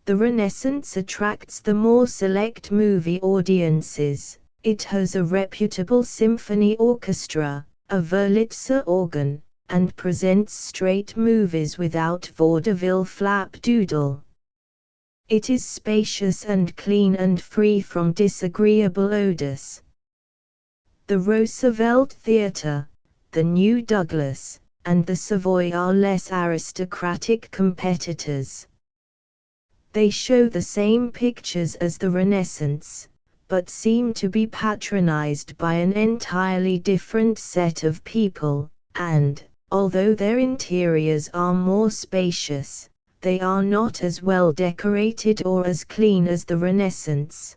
A: The Renaissance attracts the more select movie audiences. It has a reputable symphony orchestra, a Wurlitzer organ, and presents straight movies without vaudeville flapdoodle. It is spacious and clean and free from disagreeable odors. The Roosevelt Theatre, the New Douglas, and the Savoy are less aristocratic competitors. They show the same pictures as the Renaissance, but seem to be patronized by an entirely different set of people, and, although their interiors are more spacious, they are not as well decorated or as clean as the Renaissance.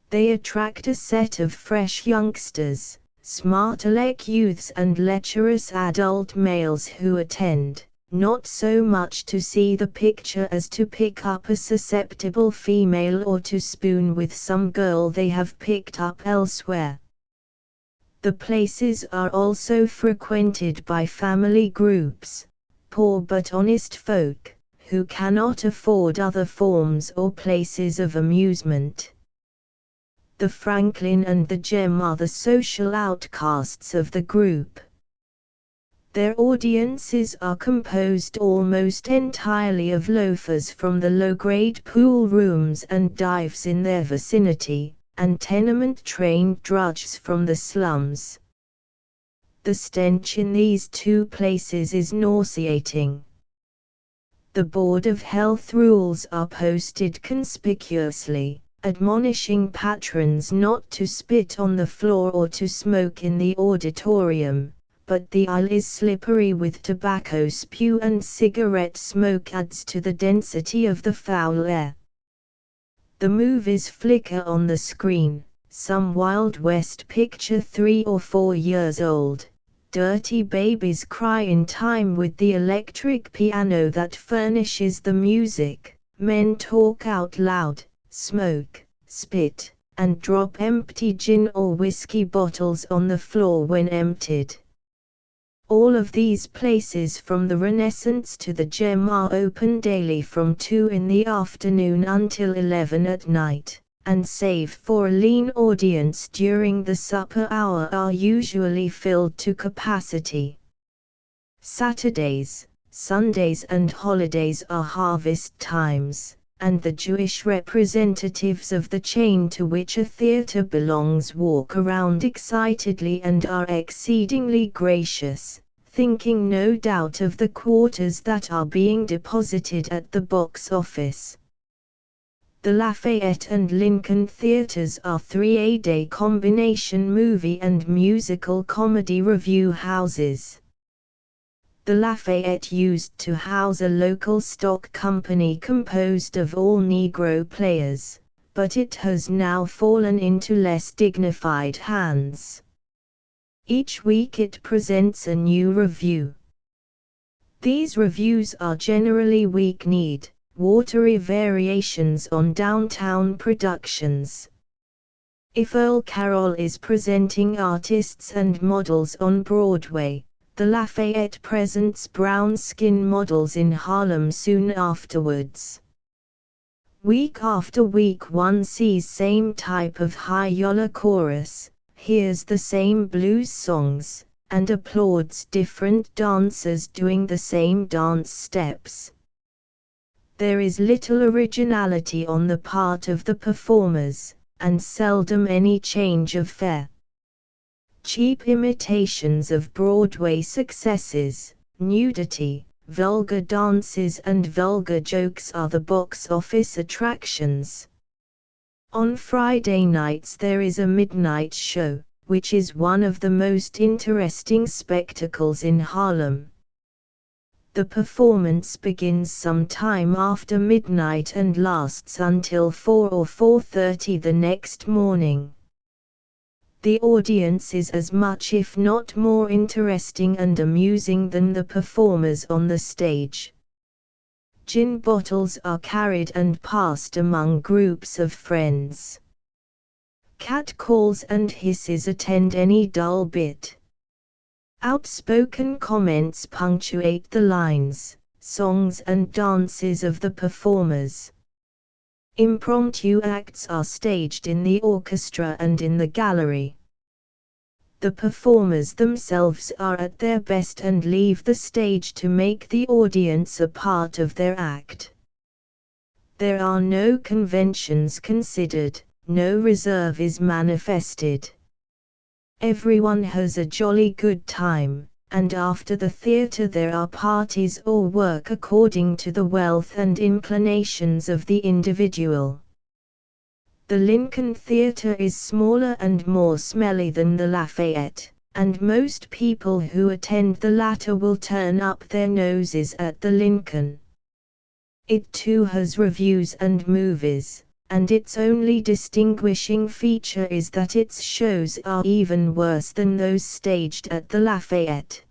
A: They attract a set of fresh youngsters, smart aleck youths and lecherous adult males who attend, not so much to see the picture as to pick up a susceptible female or to spoon with some girl they have picked up elsewhere. The places are also frequented by family groups, poor but honest folk, who cannot afford other forms or places of amusement. The Franklin and the Gem are the social outcasts of the group. Their audiences are composed almost entirely of loafers from the low-grade pool rooms and dives in their vicinity, and tenement-trained drudges from the slums. The stench in these 2 places is nauseating. The Board of Health rules are posted conspicuously, admonishing patrons not to spit on the floor or to smoke in the auditorium, but the aisle is slippery with tobacco spew and cigarette smoke adds to the density of the foul air. The movies flicker on the screen, some Wild West picture 3 or 4 years old. Dirty babies cry in time with the electric piano that furnishes the music. Men talk out loud, smoke, spit, and drop empty gin or whiskey bottles on the floor when emptied. All of these places from the Renaissance to the Gem are open daily from 2 in the afternoon until 11 at night, and save for a lean audience during the supper hour are usually filled to capacity. Saturdays, Sundays and holidays are harvest times, and the Jewish representatives of the chain to which a theater belongs walk around excitedly and are exceedingly gracious, thinking no doubt of the quarters that are being deposited at the box office. The Lafayette and Lincoln theaters are 3 a-day combination movie and musical comedy review houses. The Lafayette used to house a local stock company composed of all Negro players, but it has now fallen into less dignified hands. Each week it presents a new review. These reviews are generally weak-kneed, watery variations on downtown productions. If Earl Carroll is presenting artists and models on Broadway, the Lafayette presents brown skin models in Harlem soon afterwards. Week after week one sees same type of high-yola chorus, hears the same blues songs, and applauds different dancers doing the same dance steps. There is little originality on the part of the performers, and seldom any change of fare. Cheap imitations of Broadway successes, nudity, vulgar dances and vulgar jokes are the box office attractions. On Friday nights there is a midnight show, which is one of the most interesting spectacles in Harlem. The performance begins sometime after midnight and lasts until 4 or 4:30 the next morning. The audience is as much if not more interesting and amusing than the performers on the stage. Gin bottles are carried and passed among groups of friends. Catcalls and hisses attend any dull bit. Outspoken comments punctuate the lines, songs and dances of the performers. Impromptu acts are staged in the orchestra and in the gallery. The performers themselves are at their best and leave the stage to make the audience a part of their act. There are no conventions considered, no reserve is manifested. Everyone has a jolly good time, and after the theatre there are parties or work according to the wealth and inclinations of the individual. The Lincoln Theatre is smaller and more smelly than the Lafayette, and most people who attend the latter will turn up their noses at the Lincoln. It too has reviews and movies, and its only distinguishing feature is that its shows are even worse than those staged at the Lafayette.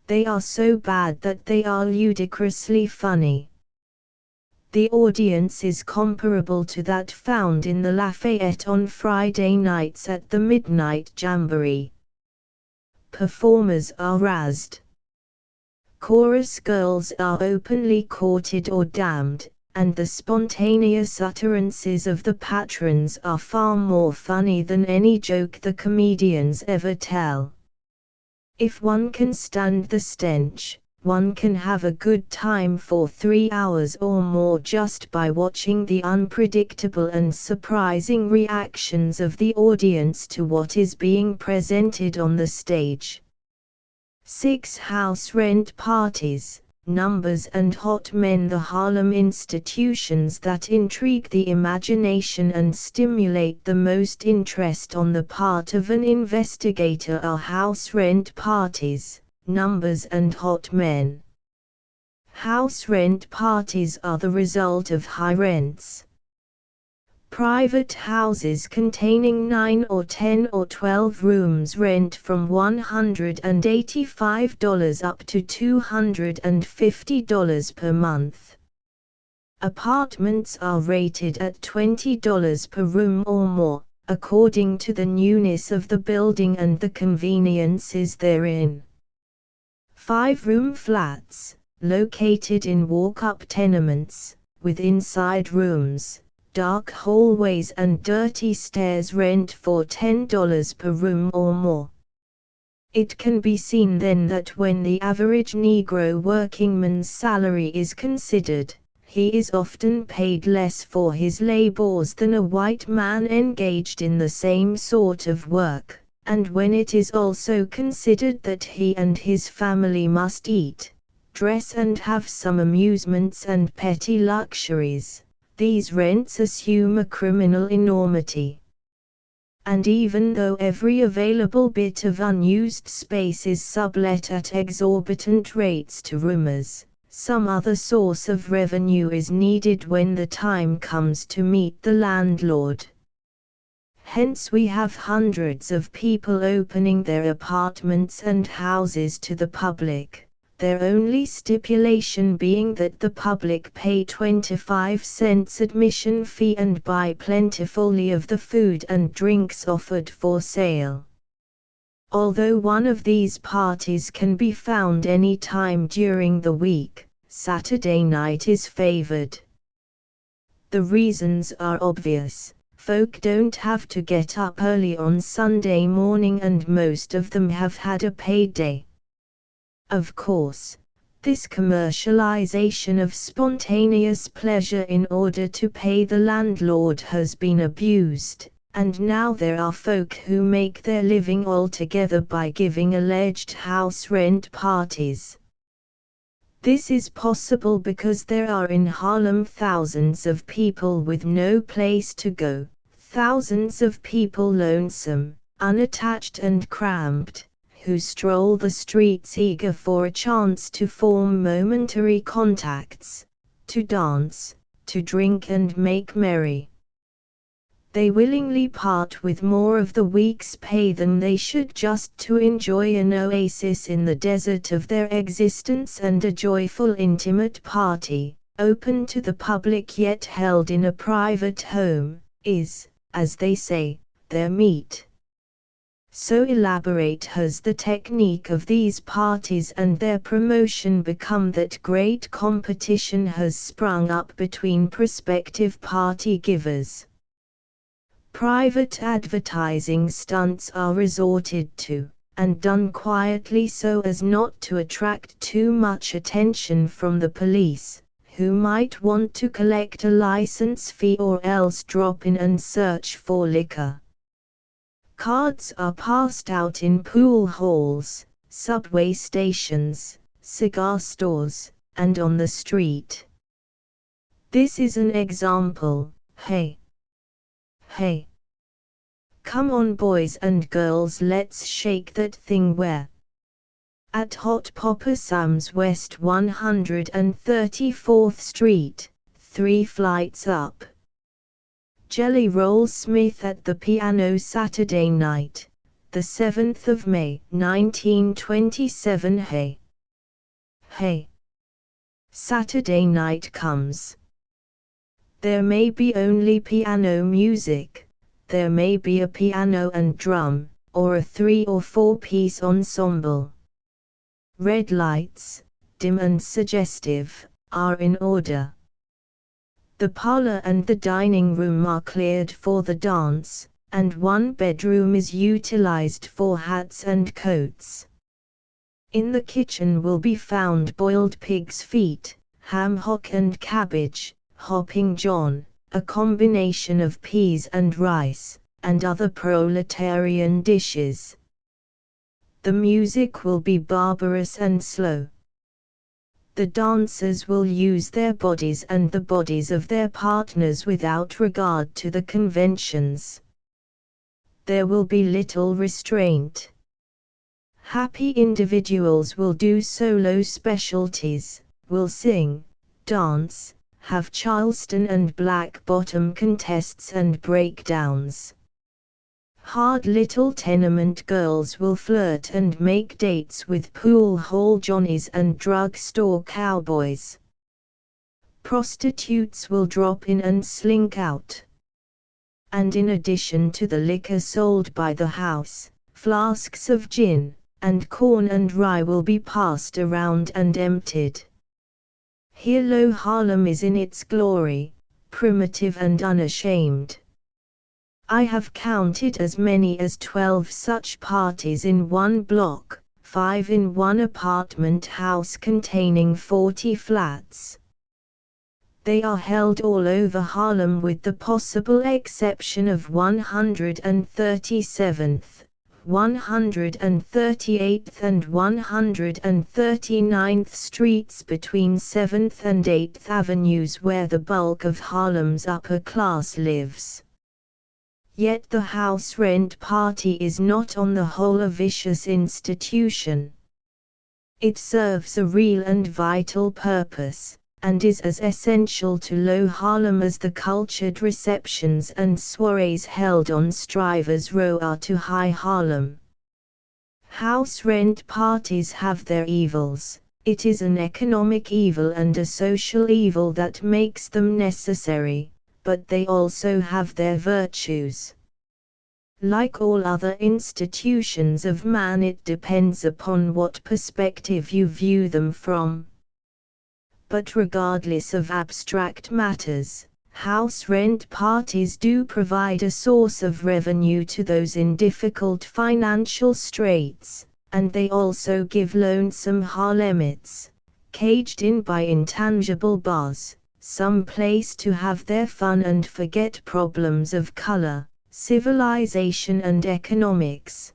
A: They are so bad that they are ludicrously funny. The audience is comparable to that found in the Lafayette on Friday nights at the Midnight Jamboree. Performers are razzed. Chorus girls are openly courted or damned, and the spontaneous utterances of the patrons are far more funny than any joke the comedians ever tell. If one can stand the stench, one can have a good time for 3 hours or more just by watching the unpredictable and surprising reactions of the audience to what is being presented on the stage. 6 house rent parties, numbers and hot men. The Harlem institutions that intrigue the imagination and stimulate the most interest on the part of an investigator are house rent parties, numbers and hot men. House rent parties are the result of high rents. Private houses containing 9 or 10 or 12 rooms rent from $185 up to $250 per month. Apartments are rated at $20 per room or more, according to the newness of the building and the conveniences therein. 5-room flats, located in walk-up tenements, with inside rooms, dark hallways and dirty stairs rent for $10 per room or more. It can be seen then that when the average Negro workingman's salary is considered, he is often paid less for his labors than a white man engaged in the same sort of work, and when it is also considered that he and his family must eat, dress and have some amusements and petty luxuries, these rents assume a criminal enormity. And even though every available bit of unused space is sublet at exorbitant rates to roomers, some other source of revenue is needed when the time comes to meet the landlord. Hence we have hundreds of people opening their apartments and houses to the public, their only stipulation being that the public pay 25 cents admission fee and buy plentifully of the food and drinks offered for sale. Although one of these parties can be found any time during the week, Saturday night is favored. The reasons are obvious. Folk don't have to get up early on Sunday morning and most of them have had a payday. Of course, this commercialization of spontaneous pleasure in order to pay the landlord has been abused, and now there are folk who make their living altogether by giving alleged house rent parties. This is possible because there are in Harlem thousands of people with no place to go, thousands of people lonesome, unattached and cramped, who stroll the streets eager for a chance to form momentary contacts, to dance, to drink and make merry. They willingly part with more of the week's pay than they should just to enjoy an oasis in the desert of their existence, and a joyful intimate party, open to the public yet held in a private home, is, as they say, their meat. So elaborate has the technique of these parties and their promotion become that great competition has sprung up between prospective party givers. Private advertising stunts are resorted to, and done quietly so as not to attract too much attention from the police, who might want to collect a license fee or else drop in and search for liquor. Cards are passed out in pool halls, subway stations, cigar stores, and on the street. This is an example. Hey! Hey! Come on boys and girls, let's shake that thing where? At Hot Papa Sam's West 134th Street, 3 flights up. Jelly Roll Smith at the piano Saturday night, the 7th of May, 1927. Hey! Hey! Saturday night comes. There may be only piano music, there may be a piano and drum, or a 3 or 4-piece ensemble. Red lights, dim and suggestive, are in order. The parlor and the dining room are cleared for the dance, and one bedroom is utilized for hats and coats. In the kitchen will be found boiled pig's feet, ham hock and cabbage, hopping john, a combination of peas and rice, and other proletarian dishes. The music will be barbarous and slow. The dancers will use their bodies and the bodies of their partners without regard to the conventions. There will be little restraint. Happy individuals will do solo specialties, will sing, dance, have Charleston and black bottom contests and breakdowns. Hard little tenement girls will flirt and make dates with pool hall johnnies and drug-store cowboys. Prostitutes will drop in and slink out. And in addition to the liquor sold by the house, flasks of gin, and corn and rye will be passed around and emptied. Here Low Harlem is in its glory, primitive and unashamed. I have counted as many as 12 such parties in one block, 5 in one apartment house containing 40 flats. They are held all over Harlem with the possible exception of 137th, 138th and 139th Streets between 7th and 8th Avenues, where the bulk of Harlem's upper class lives. Yet the house rent party is not on the whole a vicious institution. It serves a real and vital purpose, and is as essential to Low Harlem as the cultured receptions and soirees held on Strivers Row are to High Harlem. House rent parties have their evils. It is an economic evil and a social evil that makes them necessary, but they also have their virtues. Like all other institutions of man, it depends upon what perspective you view them from. But regardless of abstract matters, house rent parties do provide a source of revenue to those in difficult financial straits, and they also give lonesome Harlemites, caged in by intangible bars, some place to have their fun and forget problems of color, civilization and economics.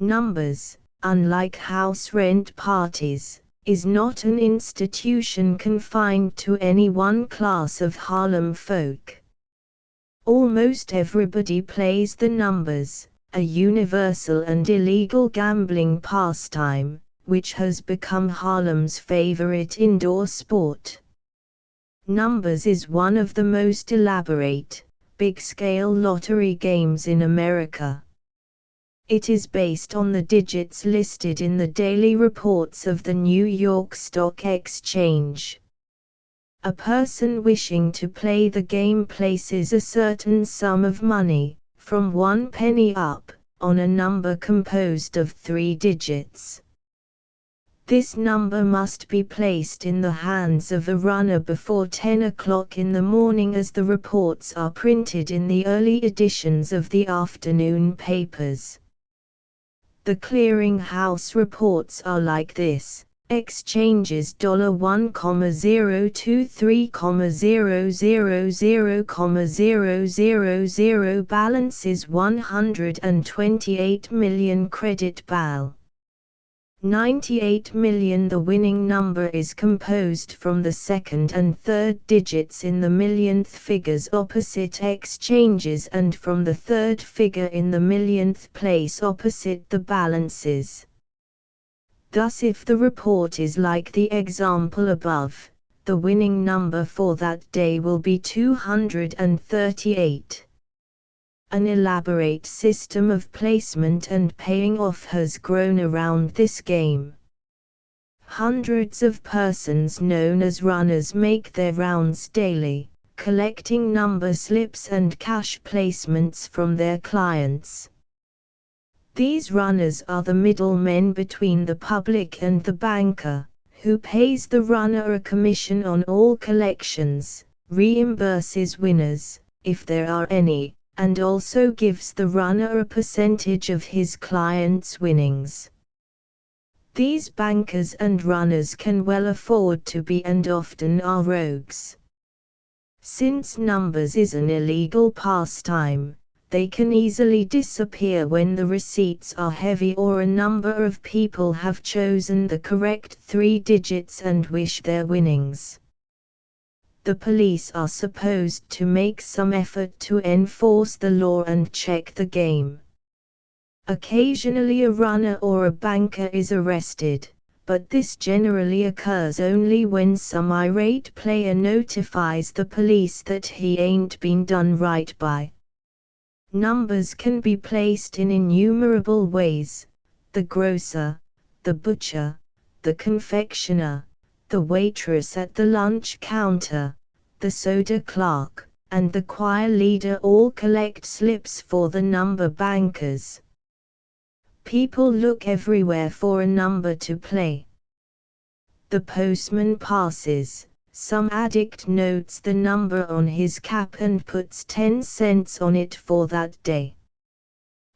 A: Numbers, unlike house rent parties, is not an institution confined to any one class of Harlem folk. Almost everybody plays the numbers, a universal and illegal gambling pastime, which has become Harlem's favorite indoor sport. Numbers is one of the most elaborate, big-scale lottery games in America. It is based on the digits listed in the daily reports of the New York Stock Exchange. A person wishing to play the game places a certain sum of money, from 1 penny up, on a number composed of 3 digits. This number must be placed in the hands of the runner before 10 o'clock in the morning, as the reports are printed in the early editions of the afternoon papers. The clearinghouse reports are like this: exchanges $1,023,000,000 balances 128 million credit bal. 98 million. The winning number is composed from the second and third digits in the millionth figures opposite exchanges and from the third figure in the millionth place opposite the balances. Thus, if the report is like the example above, the winning number for that day will be 238. An elaborate system of placement and paying off has grown around this game. Hundreds of persons known as runners make their rounds daily, collecting number slips and cash placements from their clients. These runners are the middlemen between the public and the banker, who pays the runner a commission on all collections, reimburses winners, if there are any, and also gives the runner a percentage of his client's winnings. These bankers and runners can well afford to be and often are rogues. Since numbers is an illegal pastime, they can easily disappear when the receipts are heavy or a number of people have chosen the correct 3 digits and wish their winnings. The police are supposed to make some effort to enforce the law and check the game. Occasionally a runner or a banker is arrested, but this generally occurs only when some irate player notifies the police that he ain't been done right by. Numbers can be placed in innumerable ways: the grocer, the butcher, the confectioner, the waitress at the lunch counter, the soda clerk, and the choir leader all collect slips for the number bankers. People look everywhere for a number to play. The postman passes, some addict notes the number on his cap and puts 10 cents on it for that day.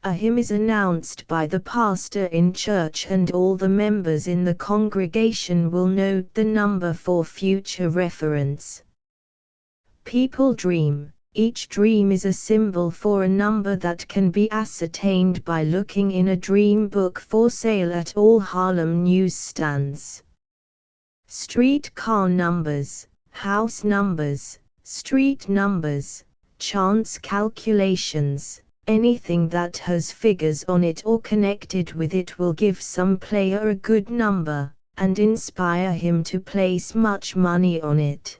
A: A hymn is announced by the pastor in church and all the members in the congregation will note the number for future reference. People dream. Each dream is a symbol for a number that can be ascertained by looking in a dream book for sale at all Harlem newsstands. Street car numbers, house numbers, street numbers, chance calculations, anything that has figures on it or connected with it will give some player a good number, and inspire him to place much money on it.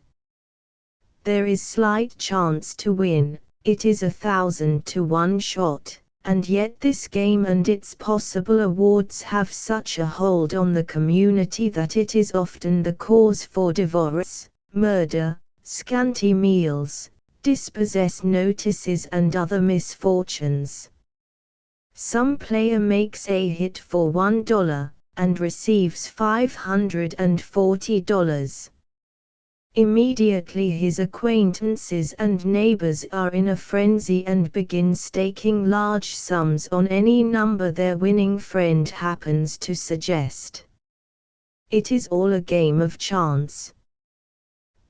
A: There is slight chance to win, it is 1,000 to 1 shot, and yet this game and its possible awards have such a hold on the community that it is often the cause for divorce, murder, scanty meals, dispossess notices and other misfortunes. Some player makes a hit for $1, and receives $540. Immediately his acquaintances and neighbors are in a frenzy and begin staking large sums on any number their winning friend happens to suggest. It is all a game of chance.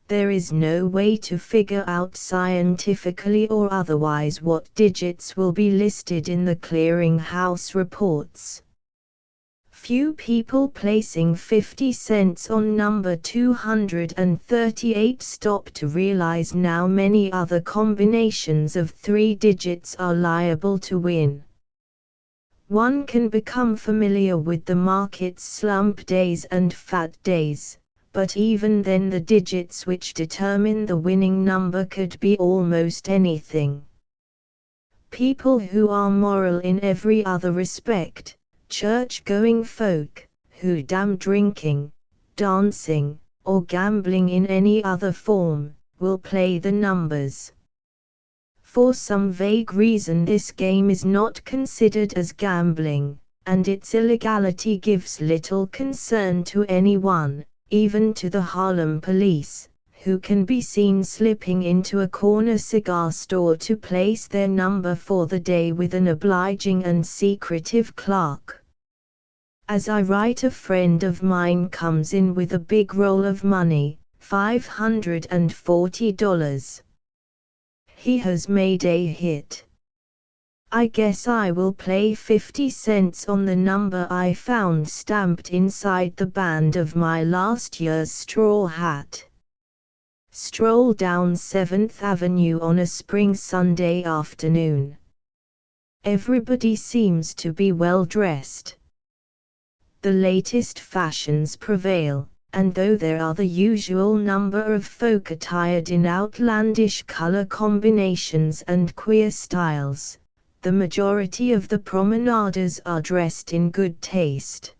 A: There is no way to figure out scientifically or otherwise what digits will be listed in the clearinghouse reports. Few people placing 50 cents on number 238 stop to realize now many other combinations of 3 digits are liable to win. One can become familiar with the market's slump days and fat days, but even then the digits which determine the winning number could be almost anything. People who are moral in every other respect, church-going folk, who damn drinking, dancing, or gambling in any other form, will play the numbers. For some vague reason this game is not considered as gambling, and its illegality gives little concern to anyone, even to the Harlem police, who can be seen slipping into a corner cigar store to place their number for the day with an obliging and secretive clerk. As I write, a friend of mine comes in with a big roll of money, $540. He has made a hit. I guess I will play 50 cents on the number I found stamped inside the band of my last year's straw hat. Stroll down 7th Avenue on a spring Sunday afternoon. Everybody seems to be well dressed. The latest fashions prevail, and though there are the usual number of folk attired in outlandish color combinations and queer styles, the majority of the promenaders are dressed in good taste.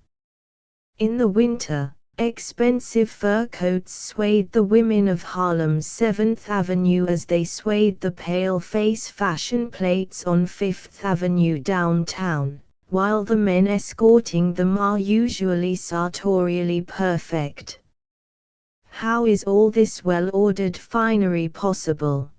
A: In the winter, expensive fur coats swayed the women of Harlem's 7th Avenue as they swayed the pale-face fashion plates on 5th Avenue downtown, while the men escorting them are usually sartorially perfect. How is all this well-ordered finery possible?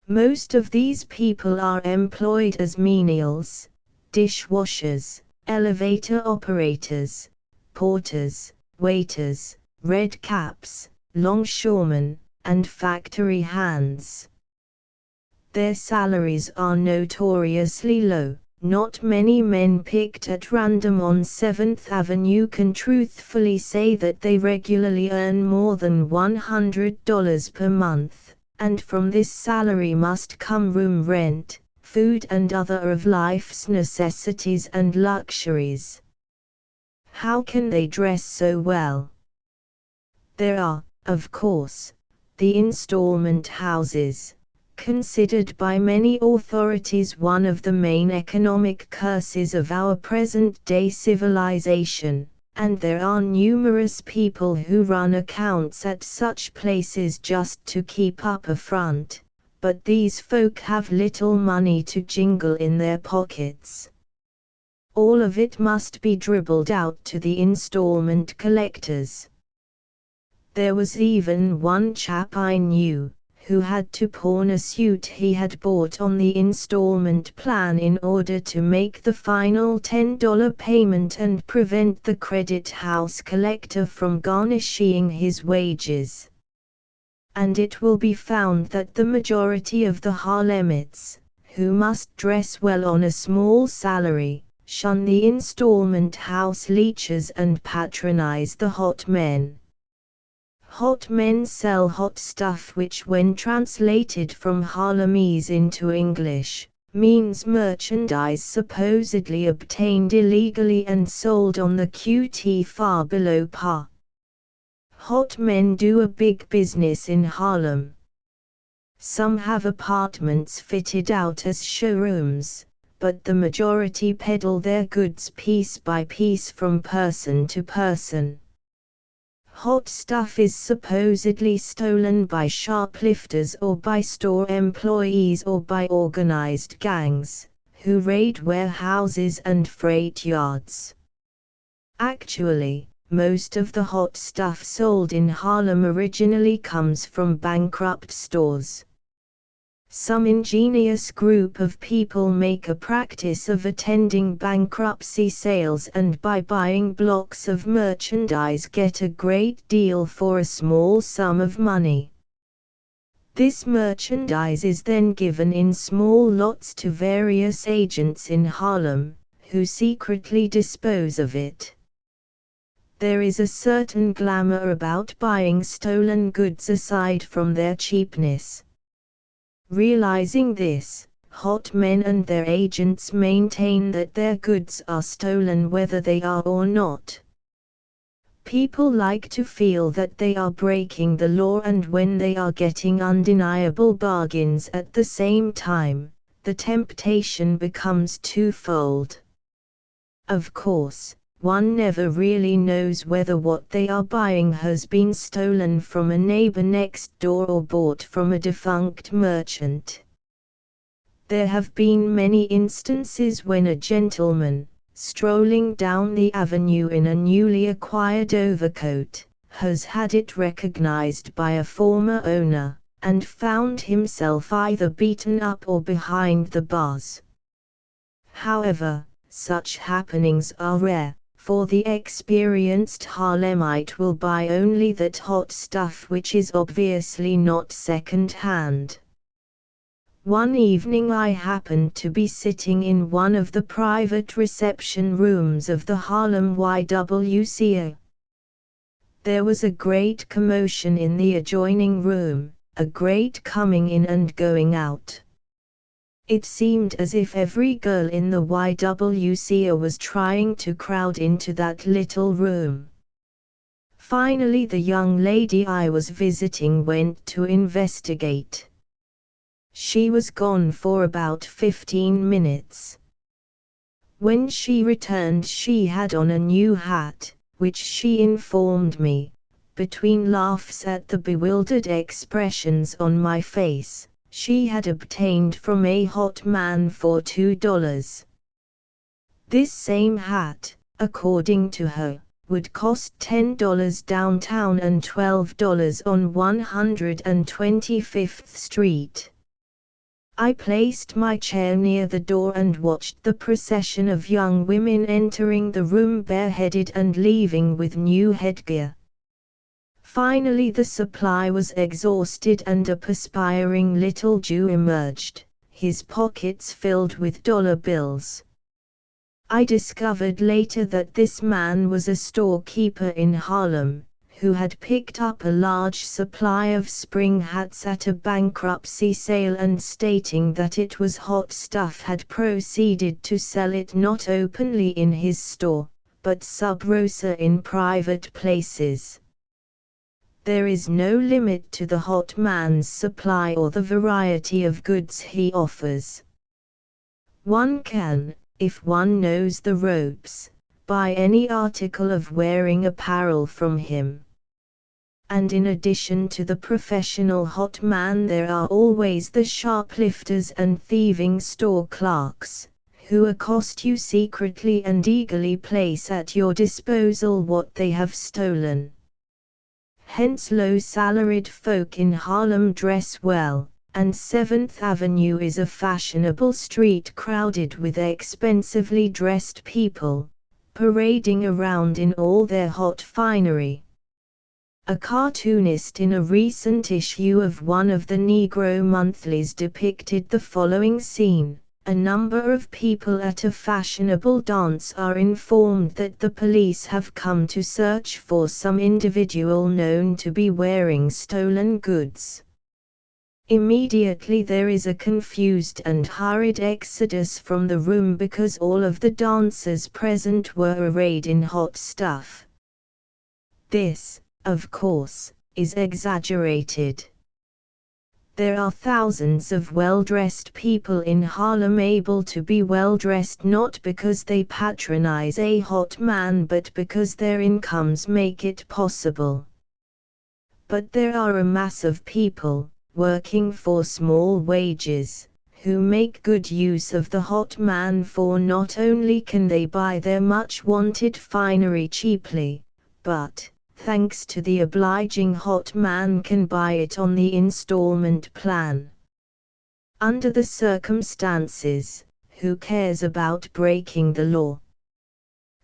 A: Most of these people are employed as menials, dishwashers, elevator operators, porters, waiters, red caps, longshoremen, and factory hands. Their salaries are notoriously low. Not many men picked at random on 7th Avenue can truthfully say that they regularly earn more than $100 per month, and from this salary must come room rent, food and other of life's necessities and luxuries. How can they dress so well? There are, of course, the installment houses, considered by many authorities one of the main economic curses of our present-day civilization, and there are numerous people who run accounts at such places just to keep up a front, but these folk have little money to jingle in their pockets. All of it must be dribbled out to the installment collectors. There was even one chap I knew, who had to pawn a suit he had bought on the installment plan in order to make the final $10 payment and prevent the credit house collector from garnishing his wages. And it will be found that the majority of the Harlemites, who must dress well on a small salary, shun the installment house leeches and patronize the hot men. Hot men sell hot stuff which when translated from Harlemese into English, means merchandise supposedly obtained illegally and sold on the QT far below par. Hot men do a big business in Harlem. Some have apartments fitted out as showrooms, but the majority peddle their goods piece by piece from person to person. Hot stuff is supposedly stolen by shoplifters or by store employees or by organized gangs, who raid warehouses and freight yards. Actually, most of the hot stuff sold in Harlem originally comes from bankrupt stores. Some ingenious group of people make a practice of attending bankruptcy sales and by buying blocks of merchandise get a great deal for a small sum of money. This merchandise is then given in small lots to various agents in Harlem, who secretly dispose of it. There is a certain glamour about buying stolen goods aside from their cheapness. Realizing this, hot men and their agents maintain that their goods are stolen whether they are or not. People like to feel that they are breaking the law, and when they are getting undeniable bargains at the same time, the temptation becomes twofold. Of course, one never really knows whether what they are buying has been stolen from a neighbor next door or bought from a defunct merchant. There have been many instances when a gentleman, strolling down the avenue in a newly acquired overcoat, has had it recognized by a former owner, and found himself either beaten up or behind the bars. However, such happenings are rare, for the experienced Harlemite will buy only that hot stuff which is obviously not second-hand. One evening I happened to be sitting in one of the private reception rooms of the Harlem YWCA. There was a great commotion in the adjoining room, a great coming in and going out. It seemed as if every girl in the YWCA was trying to crowd into that little room. Finally, the young lady I was visiting went to investigate. She was gone for about 15 minutes. When she returned, she had on a new hat, which she informed me, between laughs at the bewildered expressions on my face, she had obtained from a hot man for $2. This same hat, according to her, would cost $10 downtown and $12 on 125th Street. I placed my chair near the door and watched the procession of young women entering the room bareheaded and leaving with new headgear. Finally the supply was exhausted and a perspiring little Jew emerged, his pockets filled with dollar bills. I discovered later that this man was a storekeeper in Harlem, who had picked up a large supply of spring hats at a bankruptcy sale, and stating that it was hot stuff had proceeded to sell it not openly in his store, but sub rosa in private places. There is no limit to the hot man's supply or the variety of goods he offers. One can, if one knows the ropes, buy any article of wearing apparel from him. And in addition to the professional hot man, there are always the shoplifters and thieving store clerks, who accost you secretly and eagerly place at your disposal what they have stolen. Hence low-salaried folk in Harlem dress well, and 7th Avenue is a fashionable street crowded with expensively dressed people, parading around in all their hot finery. A cartoonist in a recent issue of one of the Negro monthlies depicted the following scene. A number of people at a fashionable dance are informed that the police have come to search for some individual known to be wearing stolen goods. Immediately there is a confused and hurried exodus from the room because all of the dancers present were arrayed in hot stuff. This, of course, is exaggerated. There are thousands of well-dressed people in Harlem able to be well-dressed not because they patronize a hot man but because their incomes make it possible. But there are a mass of people, working for small wages, who make good use of the hot man, for not only can they buy their much-wanted finery cheaply, but, thanks to the obliging hot man, can buy it on the installment plan. Under the circumstances, who cares about breaking the law?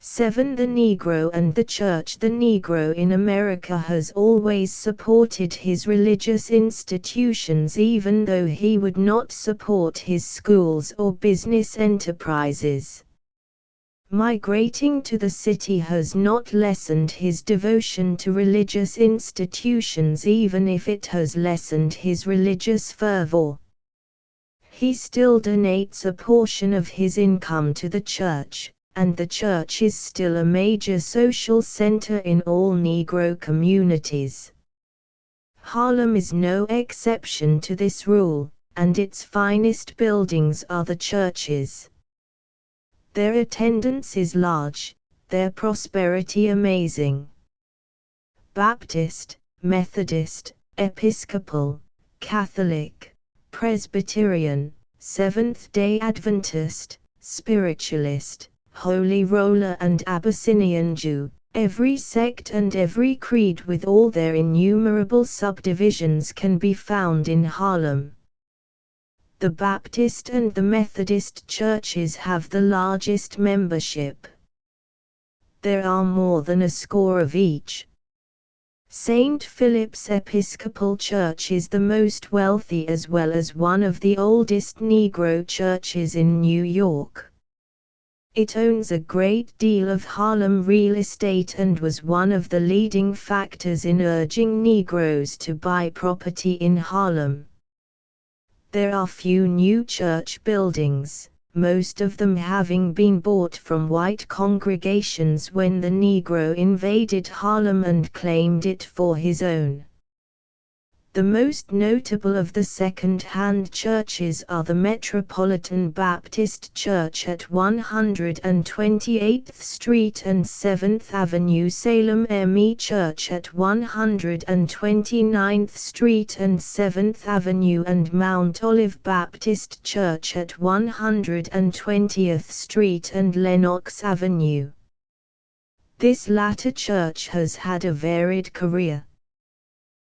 A: 7. The Negro and the Church. The Negro in America has always supported his religious institutions even though he would not support his schools or business enterprises. Migrating to the city has not lessened his devotion to religious institutions even if it has lessened his religious fervor. He still donates a portion of his income to the church, and the church is still a major social center in all Negro communities. Harlem is no exception to this rule, and its finest buildings are the churches. Their attendance is large, their prosperity amazing. Baptist, Methodist, Episcopal, Catholic, Presbyterian, Seventh-day Adventist, Spiritualist, Holy Roller and Abyssinian Jew, every sect and every creed with all their innumerable subdivisions can be found in Harlem. The Baptist and the Methodist churches have the largest membership. There are more than a score of each. St. Philip's Episcopal Church is the most wealthy as well as one of the oldest Negro churches in New York. It owns a great deal of Harlem real estate and was one of the leading factors in urging Negroes to buy property in Harlem. There are few new church buildings, most of them having been bought from white congregations when the Negro invaded Harlem and claimed it for his own. The most notable of the second-hand churches are the Metropolitan Baptist Church at 128th Street and 7th Avenue, Salem M.E. Church at 129th Street and 7th Avenue, and Mount Olive Baptist Church at 120th Street and Lenox Avenue. This latter church has had a varied career.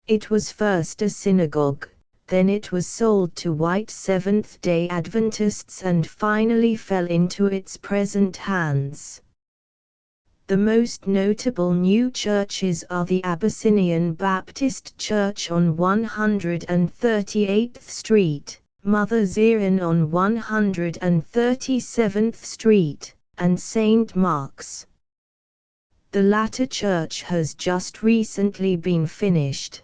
A: It was first a synagogue, then it was sold to white Seventh-day Adventists and finally fell into its present hands. The most notable new churches are the Abyssinian Baptist Church on 138th Street, Mother Zion on 137th Street, and St. Mark's. The latter church has just recently been finished.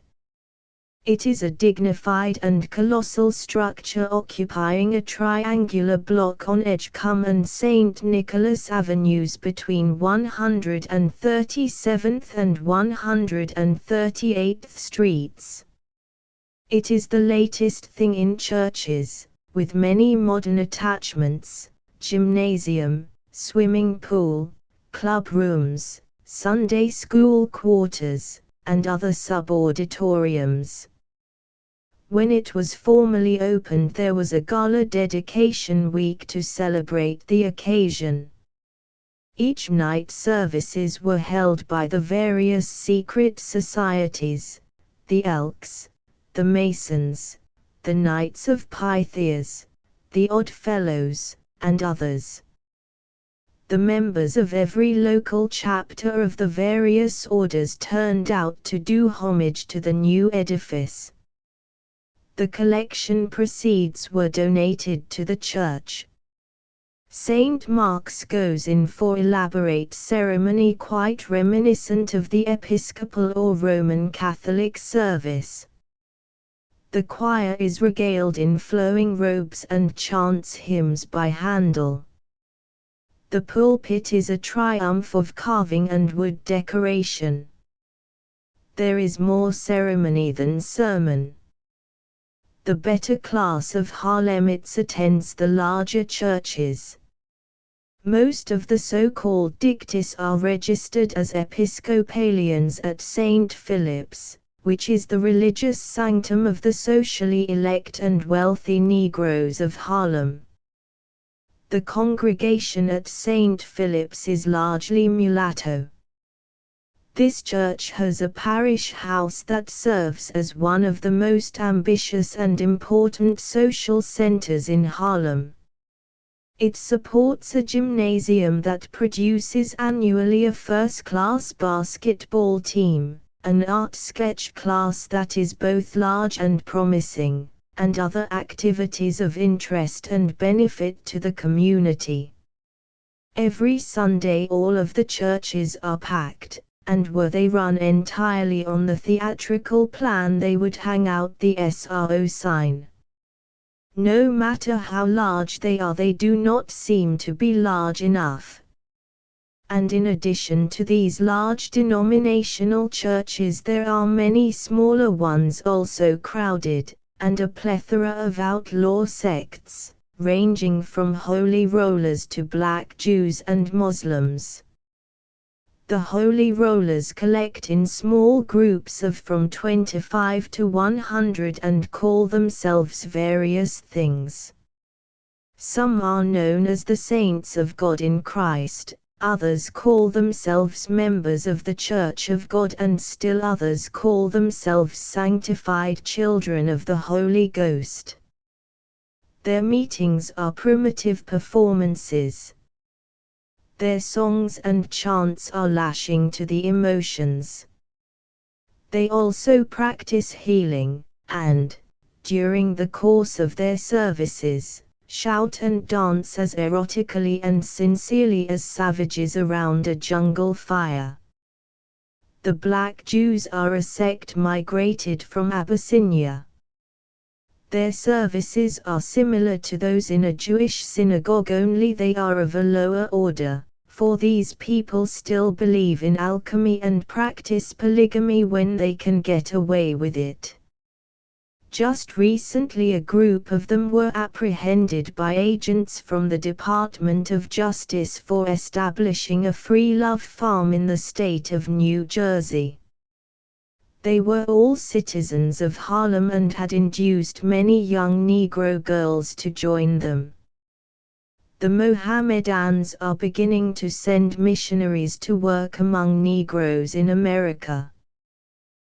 A: It is a dignified and colossal structure occupying a triangular block on Edgecombe and St. Nicholas Avenues between 137th and 138th Streets. It is the latest thing in churches, with many modern attachments, gymnasium, swimming pool, club rooms, Sunday school quarters, and other sub-auditoriums. When it was formally opened, there was a gala dedication week to celebrate the occasion. Each night services were held by the various secret societies, the Elks, the Masons, the Knights of Pythias, the Odd Fellows, and others. The members of every local chapter of the various orders turned out to do homage to the new edifice. The collection proceeds were donated to the church. St. Mark's goes in for elaborate ceremony quite reminiscent of the Episcopal or Roman Catholic service. The choir is regaled in flowing robes and chants hymns by Handel. The pulpit is a triumph of carving and wood decoration. There is more ceremony than sermon. The better class of Harlemites attends the larger churches. Most of the so-called dictis are registered as Episcopalians at St. Philip's, which is the religious sanctum of the socially elect and wealthy Negroes of Harlem. The congregation at St. Philip's is largely mulatto. This church has a parish house that serves as one of the most ambitious and important social centers in Harlem. It supports a gymnasium that produces annually a first-class basketball team, an art sketch class that is both large and promising, and other activities of interest and benefit to the community. Every Sunday all of the churches are packed, and were they run entirely on the theatrical plan they would hang out the SRO sign. No matter how large they are, they do not seem to be large enough. And in addition to these large denominational churches there are many smaller ones also crowded, and a plethora of outlaw sects, ranging from holy rollers to black Jews and Muslims. The holy rollers collect in small groups of from 25 to 100 and call themselves various things. Some are known as the Saints of God in Christ, others call themselves members of the Church of God, and still others call themselves sanctified children of the Holy Ghost. Their meetings are primitive performances. Their songs and chants are lashing to the emotions. They also practice healing, and, during the course of their services, shout and dance as erotically and sincerely as savages around a jungle fire. The Black Jews are a sect migrated from Abyssinia. Their services are similar to those in a Jewish synagogue, only they are of a lower order, for these people still believe in alchemy and practice polygamy when they can get away with it. Just recently a group of them were apprehended by agents from the Department of Justice for establishing a free love farm in the state of New Jersey. They were all citizens of Harlem and had induced many young Negro girls to join them. The Mohammedans are beginning to send missionaries to work among Negroes in America.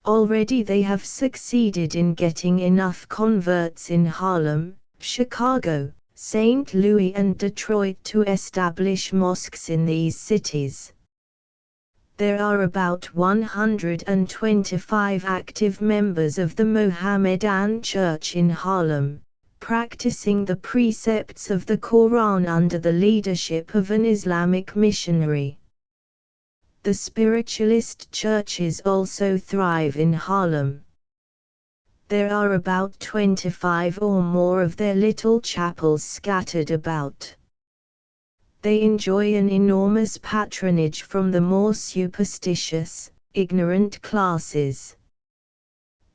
A: Already they have succeeded in getting enough converts in Harlem, Chicago, St. Louis and Detroit to establish mosques in these cities. There are about 125 active members of the Mohammedan Church in Harlem, practicing the precepts of the Quran under the leadership of an Islamic missionary. The spiritualist churches also thrive in Harlem. There are about 25 or more of their little chapels scattered about. They enjoy an enormous patronage from the more superstitious, ignorant classes.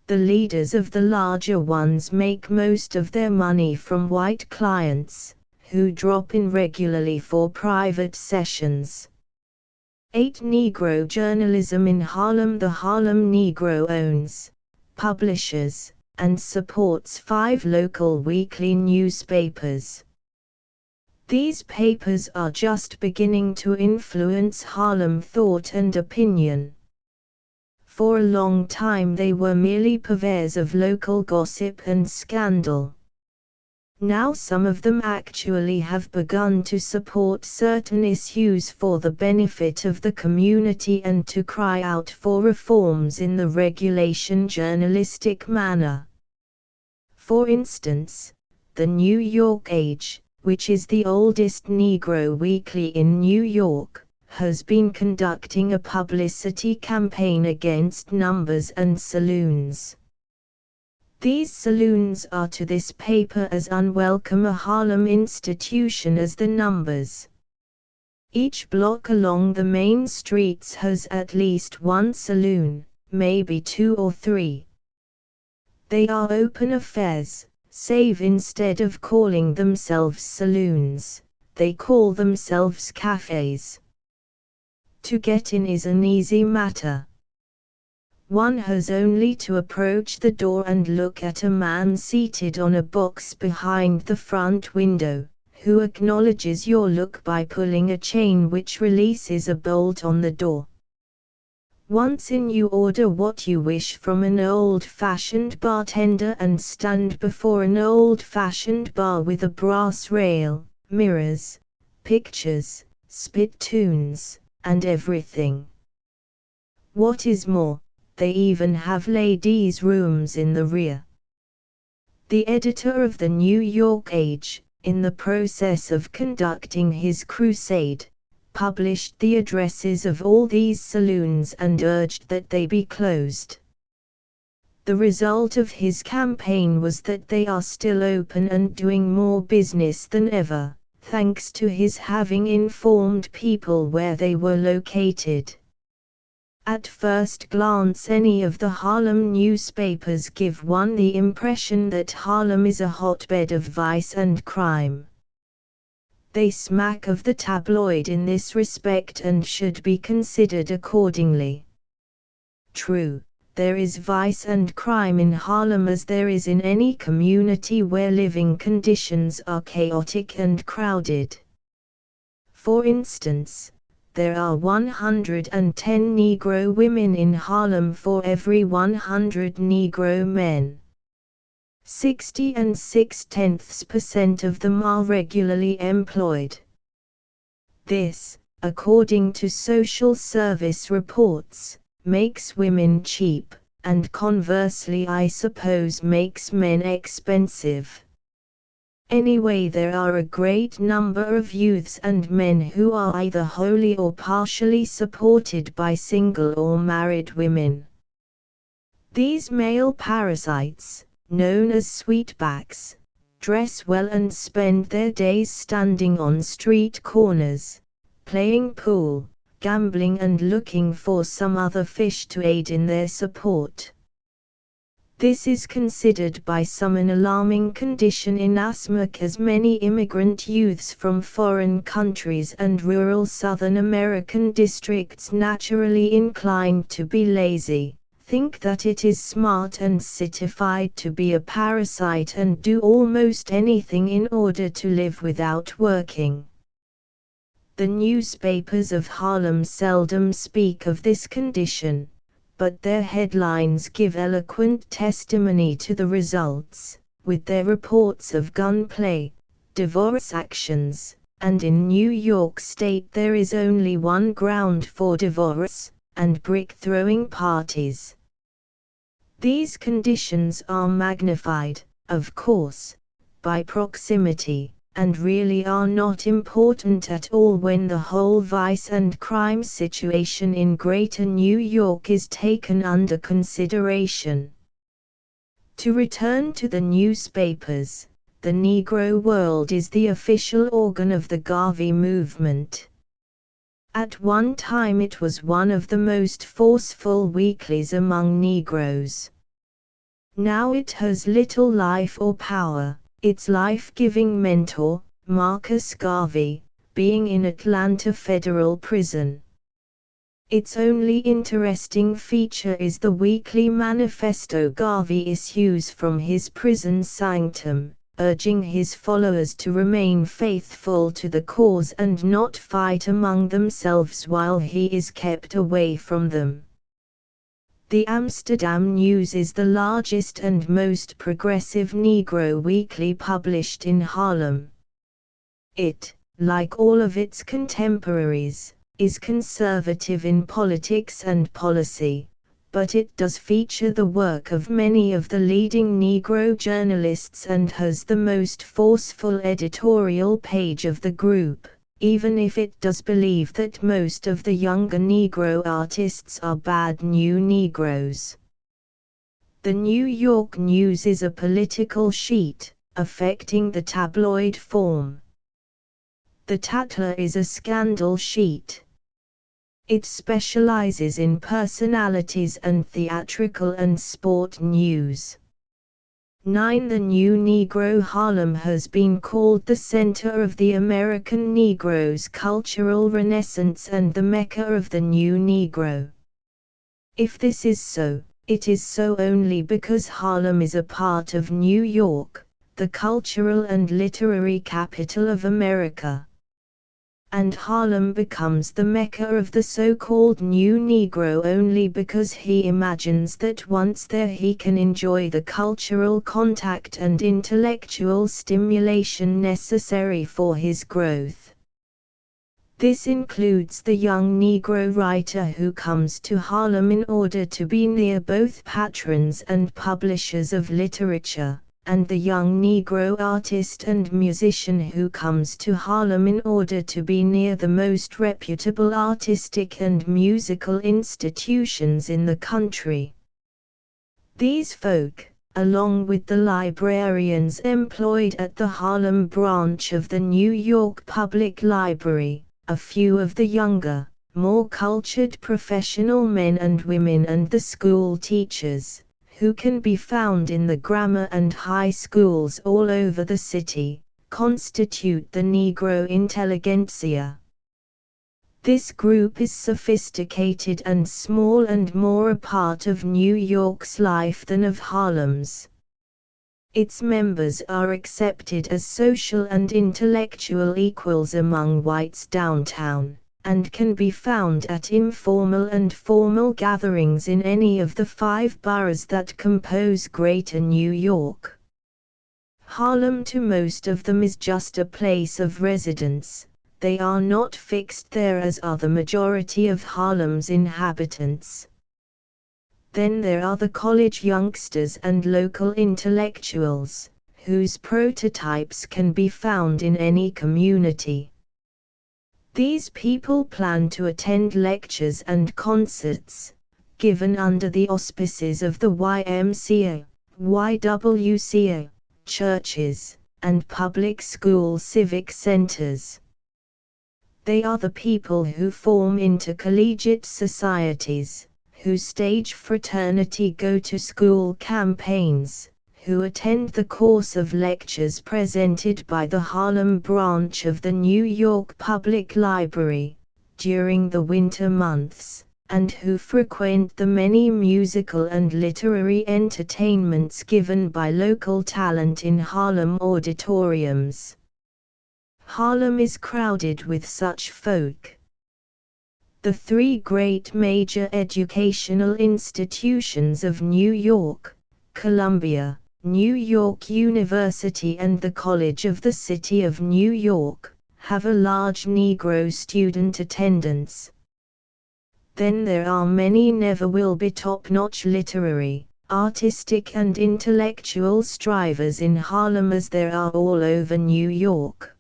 A: The leaders of the larger ones make most of their money from white clients, who drop in regularly for private sessions. 8 Negro journalism in Harlem. The Harlem Negro owns, publishes, and supports 5 local weekly newspapers. These papers are just beginning to influence Harlem thought and opinion. For a long time they were merely purveyors of local gossip and scandal. Now some of them actually have begun to support certain issues for the benefit of the community and to cry out for reforms in the regulation journalistic manner. For instance, the New York Age, which is the oldest Negro weekly in New York, has been conducting a publicity campaign against numbers and saloons. These saloons are to this paper as unwelcome a Harlem institution as the numbers. Each block along the main streets has at least one saloon, maybe 2 or 3. They are open affairs, save instead of calling themselves saloons, they call themselves cafes. To get in is an easy matter. One has only to approach the door and look at a man seated on a box behind the front window, who acknowledges your look by pulling a chain which releases a bolt on the door. Once in, you order what you wish from an old-fashioned bartender and stand before an old-fashioned bar with a brass rail, mirrors, pictures, spittoons, and everything. What is more, they even have ladies' rooms in the rear. The editor of the New York Age, in the process of conducting his crusade, published the addresses of all these saloons and urged that they be closed. The result of his campaign was that they are still open and doing more business than ever, thanks to his having informed people where they were located. At first glance, any of the Harlem newspapers give one the impression that Harlem is a hotbed of vice and crime. They smack of the tabloid in this respect and should be considered accordingly. True, there is vice and crime in Harlem as there is in any community where living conditions are chaotic and crowded. For instance, there are 110 Negro women in Harlem for every 100 Negro men. 60.6% of them are regularly employed. This, according to social service reports, makes women cheap, and conversely, I suppose, makes men expensive. Anyway, there are a great number of youths and men who are either wholly or partially supported by single or married women. These male parasites, known as sweetbacks, dress well and spend their days standing on street corners, playing pool, gambling and looking for some other fish to aid in their support. This is considered by some an alarming condition, inasmuch as many immigrant youths from foreign countries and rural Southern American districts naturally inclined to be lazy, think that it is smart and citified to be a parasite and do almost anything in order to live without working. The newspapers of Harlem seldom speak of this condition, but their headlines give eloquent testimony to the results, with their reports of gunplay, divorce actions, and in New York State there is only one ground for divorce, and brick-throwing parties. These conditions are magnified, of course, by proximity, and really are not important at all when the whole vice and crime situation in Greater New York is taken under consideration. To return to the newspapers, the Negro World is the official organ of the Garvey movement. At one time it was one of the most forceful weeklies among Negroes. Now it has little life or power, its life-giving mentor, Marcus Garvey, being in Atlanta Federal Prison. Its only interesting feature is the weekly manifesto Garvey issues from his prison sanctum, urging his followers to remain faithful to the cause and not fight among themselves while he is kept away from them. The Amsterdam News is the largest and most progressive Negro weekly published in Harlem. It, like all of its contemporaries, is conservative in politics and policy, but it does feature the work of many of the leading Negro journalists and has the most forceful editorial page of the group, even if it does believe that most of the younger Negro artists are bad new Negroes. The New York News is a political sheet, affecting the tabloid form. The Tatler is a scandal sheet. It specializes in personalities and theatrical and sport news. 9. The New Negro. Harlem has been called the center of the American Negro's cultural renaissance and the Mecca of the New Negro. If this is so, it is so only because Harlem is a part of New York, the cultural and literary capital of America. And Harlem becomes the Mecca of the so-called New Negro only because he imagines that once there he can enjoy the cultural contact and intellectual stimulation necessary for his growth. This includes the young Negro writer who comes to Harlem in order to be near both patrons and publishers of literature, and the young Negro artist and musician who comes to Harlem in order to be near the most reputable artistic and musical institutions in the country. These folk, along with the librarians employed at the Harlem branch of the New York Public Library, a few of the younger, more cultured professional men and women and the school teachers, who can be found in the grammar and high schools all over the city, constitute the Negro intelligentsia. This group is sophisticated and small and more a part of New York's life than of Harlem's. Its members are accepted as social and intellectual equals among whites downtown, and can be found at informal and formal gatherings in any of the 5 boroughs that compose Greater New York. Harlem to most of them is just a place of residence. They are not fixed there as are the majority of Harlem's inhabitants. Then there are the college youngsters and local intellectuals, whose prototypes can be found in any community. These people plan to attend lectures and concerts, given under the auspices of the YMCA, YWCA, churches, and public school civic centers. They are the people who form intercollegiate societies, who stage fraternity go-to-school campaigns, who attend the course of lectures presented by the Harlem branch of the New York Public Library, during the winter months, and who frequent the many musical and literary entertainments given by local talent in Harlem auditoriums. Harlem is crowded with such folk. The 3 great major educational institutions of New York, Columbia, New York University and the College of the City of New York, have a large Negro student attendance. Then there are many never-will-be top-notch literary, artistic and intellectual strivers in Harlem as there are all over New York.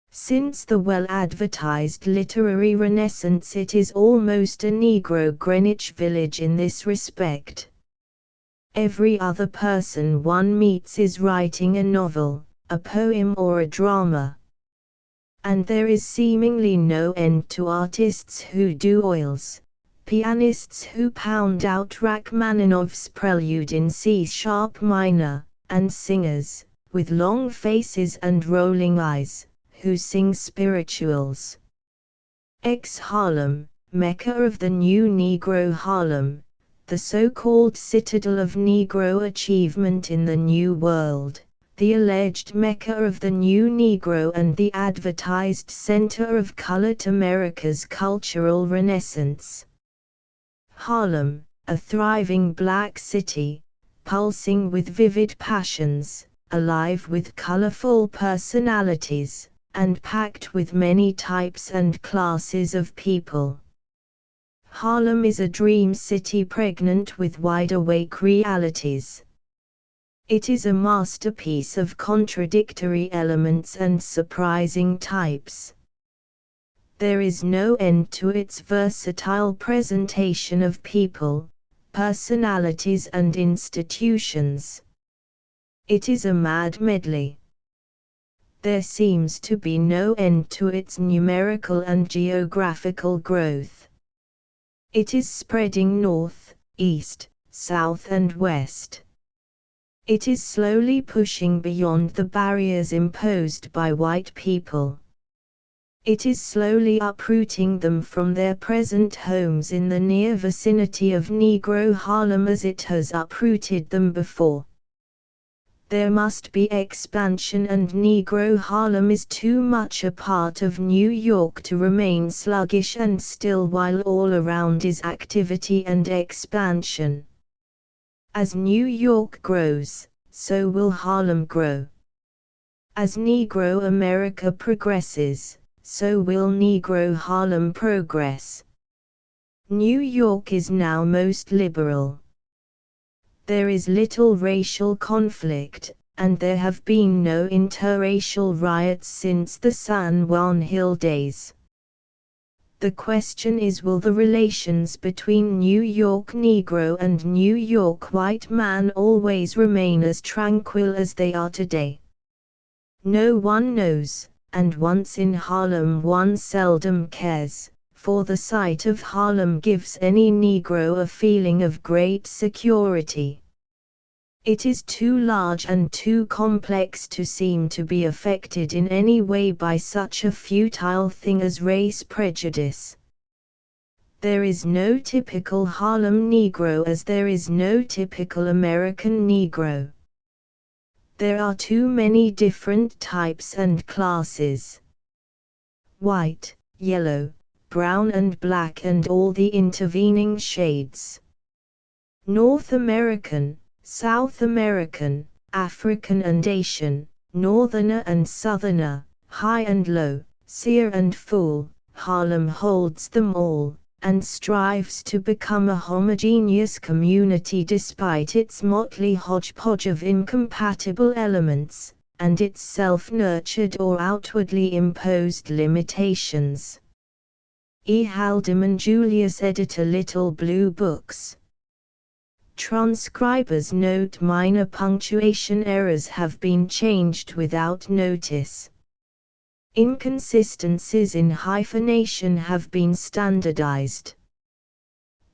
A: Since the well-advertised literary renaissance, it is almost a Negro Greenwich Village in this respect. Every other person one meets is writing a novel, a poem or a drama. And there is seemingly no end to artists who do oils, pianists who pound out Rachmaninoff's prelude in C-sharp minor, and singers, with long faces and rolling eyes, who sing spirituals. Harlem, Mecca of the New Negro. Harlem, the so-called citadel of Negro achievement in the New World, the alleged Mecca of the New Negro and the advertised center of colored America's cultural renaissance. Harlem, a thriving black city, pulsing with vivid passions, alive with colorful personalities, and packed with many types and classes of people. Harlem is a dream city pregnant with wide-awake realities. It is a masterpiece of contradictory elements and surprising types. There is no end to its versatile presentation of people, personalities and institutions. It is a mad medley. There seems to be no end to its numerical and geographical growth. It is spreading north, east, south and west. It is slowly pushing beyond the barriers imposed by white people. It is slowly uprooting them from their present homes in the near vicinity of Negro Harlem as it has uprooted them before. There must be expansion, and Negro Harlem is too much a part of New York to remain sluggish and still while all around is activity and expansion. As New York grows, so will Harlem grow. As Negro America progresses, so will Negro Harlem progress. New York is now most liberal. There is little racial conflict, and there have been no interracial riots since the San Juan Hill days. The question is, will the relations between New York Negro and New York white man always remain as tranquil as they are today? No one knows, and once in Harlem one seldom cares, for the sight of Harlem gives any Negro a feeling of great security. It is too large and too complex to seem to be affected in any way by such a futile thing as race prejudice. There is no typical Harlem Negro as there is no typical American Negro. There are too many different types and classes. White, yellow, brown and black and all the intervening shades. North American, South American, African and Asian, Northerner and Southerner, high and low, seer and fool, Harlem holds them all, and strives to become a homogeneous community despite its motley hodgepodge of incompatible elements, and its self-nurtured or outwardly imposed limitations. E. Haldeman Julius, editor, Little Blue Books. Transcribers note minor punctuation errors have been changed without notice. Inconsistencies in hyphenation have been standardized.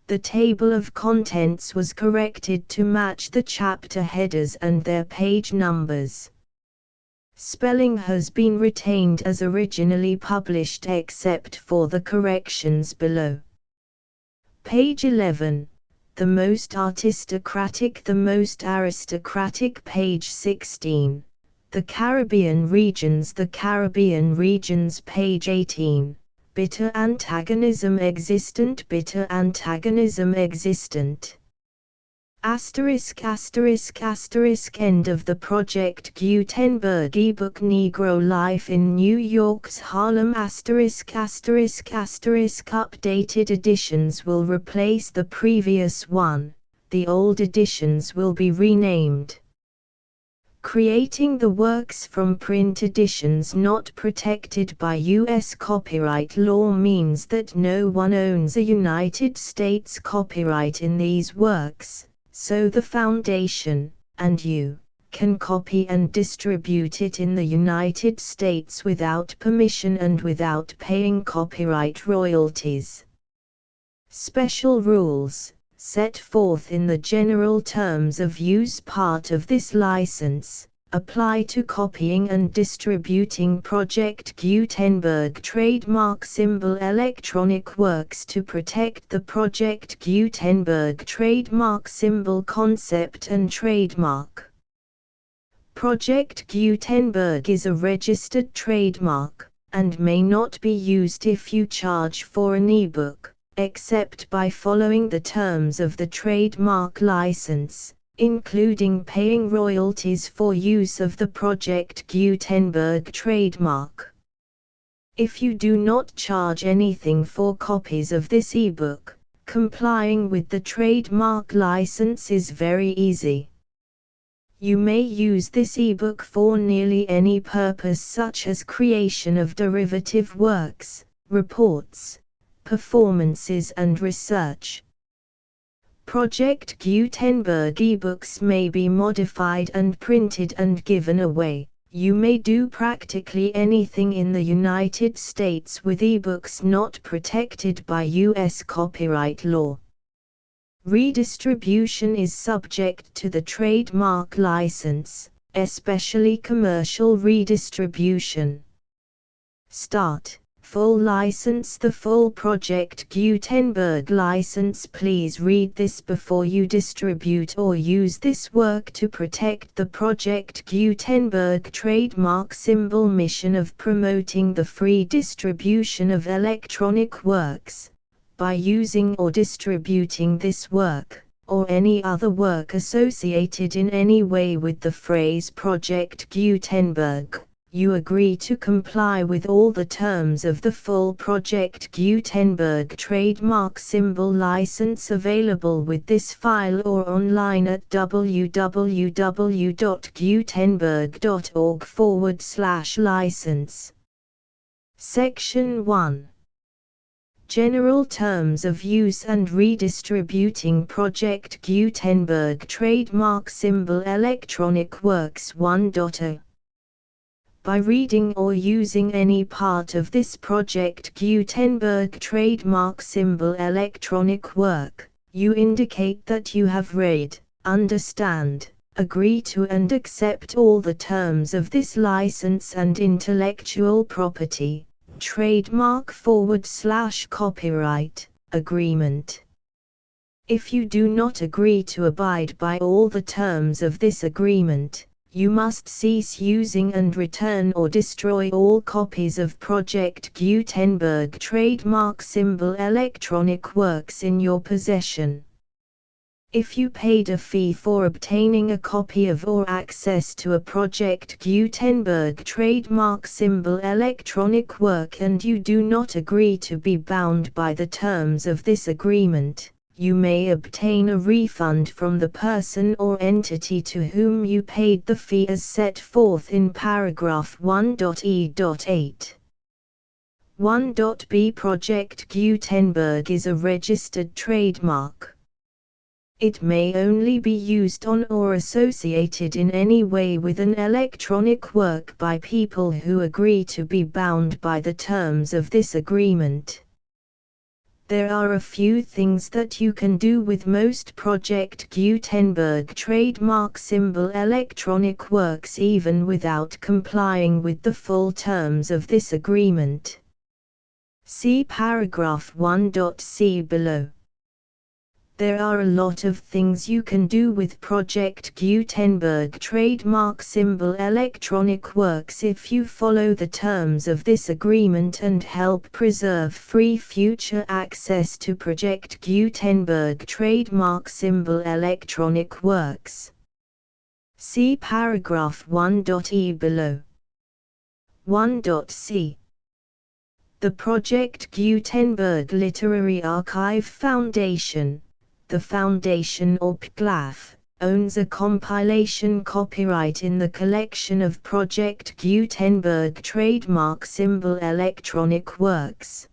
A: The table of contents was corrected to match the chapter headers and their page numbers. Spelling has been retained as originally published except for the corrections below. Page 11. The most aristocratic. Page 16. The Caribbean regions. Page 18. Bitter antagonism existent. End of the Project Gutenberg ebook Negro Life in New York's Harlem. Updated editions will replace the previous one, the old editions will be renamed. Creating the works from print editions not protected by U.S. copyright law means that no one owns a United States copyright in these works, so the Foundation, and you, can copy and distribute it in the United States without permission and without paying copyright royalties. Special rules, set forth in the general terms of use part of this license, apply to copying and distributing Project Gutenberg trademark symbol electronic works to protect the Project Gutenberg trademark symbol concept and trademark. Project Gutenberg is a registered trademark, and may not be used if you charge for an ebook, except by following the terms of the trademark license, including paying royalties for use of the Project Gutenberg trademark. If you do not charge anything for copies of this ebook, complying with the trademark license is very easy. You may use this ebook for nearly any purpose such as creation of derivative works, reports, performances and research. Project Gutenberg ebooks may be modified and printed and given away. You may do practically anything in the United States with ebooks not protected by U.S. copyright law. Redistribution is subject to the trademark license, especially commercial redistribution. Start. Full license. The full Project Gutenberg license. Please read this before you distribute or use this work to protect the Project Gutenberg trademark symbol mission of promoting the free distribution of electronic works. By using or distributing this work, or any other work associated in any way with the phrase Project Gutenberg, you agree to comply with all the terms of the full Project Gutenberg trademark symbol license available with this file or online at www.gutenberg.org/license. Section 1. General Terms of Use and Redistributing Project Gutenberg Trademark Symbol Electronic Works 1.0. By reading or using any part of this Project Gutenberg trademark symbol electronic work, you indicate that you have read, understand, agree to and accept all the terms of this license and intellectual property, trademark/copyright, agreement. If you do not agree to abide by all the terms of this agreement, you must cease using and return or destroy all copies of Project Gutenberg trademark symbol electronic works in your possession. If you paid a fee for obtaining a copy of or access to a Project Gutenberg trademark symbol electronic work and you do not agree to be bound by the terms of this agreement, you may obtain a refund from the person or entity to whom you paid the fee as set forth in paragraph 1.e.8. 1.b Project Gutenberg is a registered trademark. It may only be used on or associated in any way with an electronic work by people who agree to be bound by the terms of this agreement. There are a few things that you can do with most Project Gutenberg trademark symbol electronic works even without complying with the full terms of this agreement. See paragraph 1.c below. There are a lot of things you can do with Project Gutenberg trademark symbol electronic works if you follow the terms of this agreement and help preserve free future access to Project Gutenberg trademark symbol electronic works. See paragraph 1.e below. 1.c. The Project Gutenberg Literary Archive Foundation, the Foundation or PGLAF, owns a compilation copyright in the collection of Project Gutenberg trademark symbol electronic works.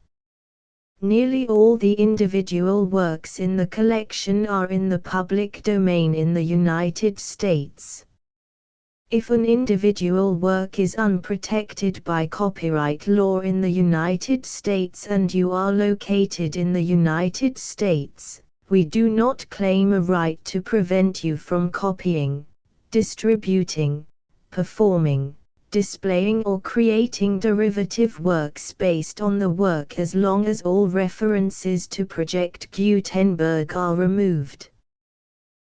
A: Nearly all the individual works in the collection are in the public domain in the United States. If an individual work is unprotected by copyright law in the United States and you are located in the United States, we do not claim a right to prevent you from copying, distributing, performing, displaying or creating derivative works based on the work as long as all references to Project Gutenberg are removed.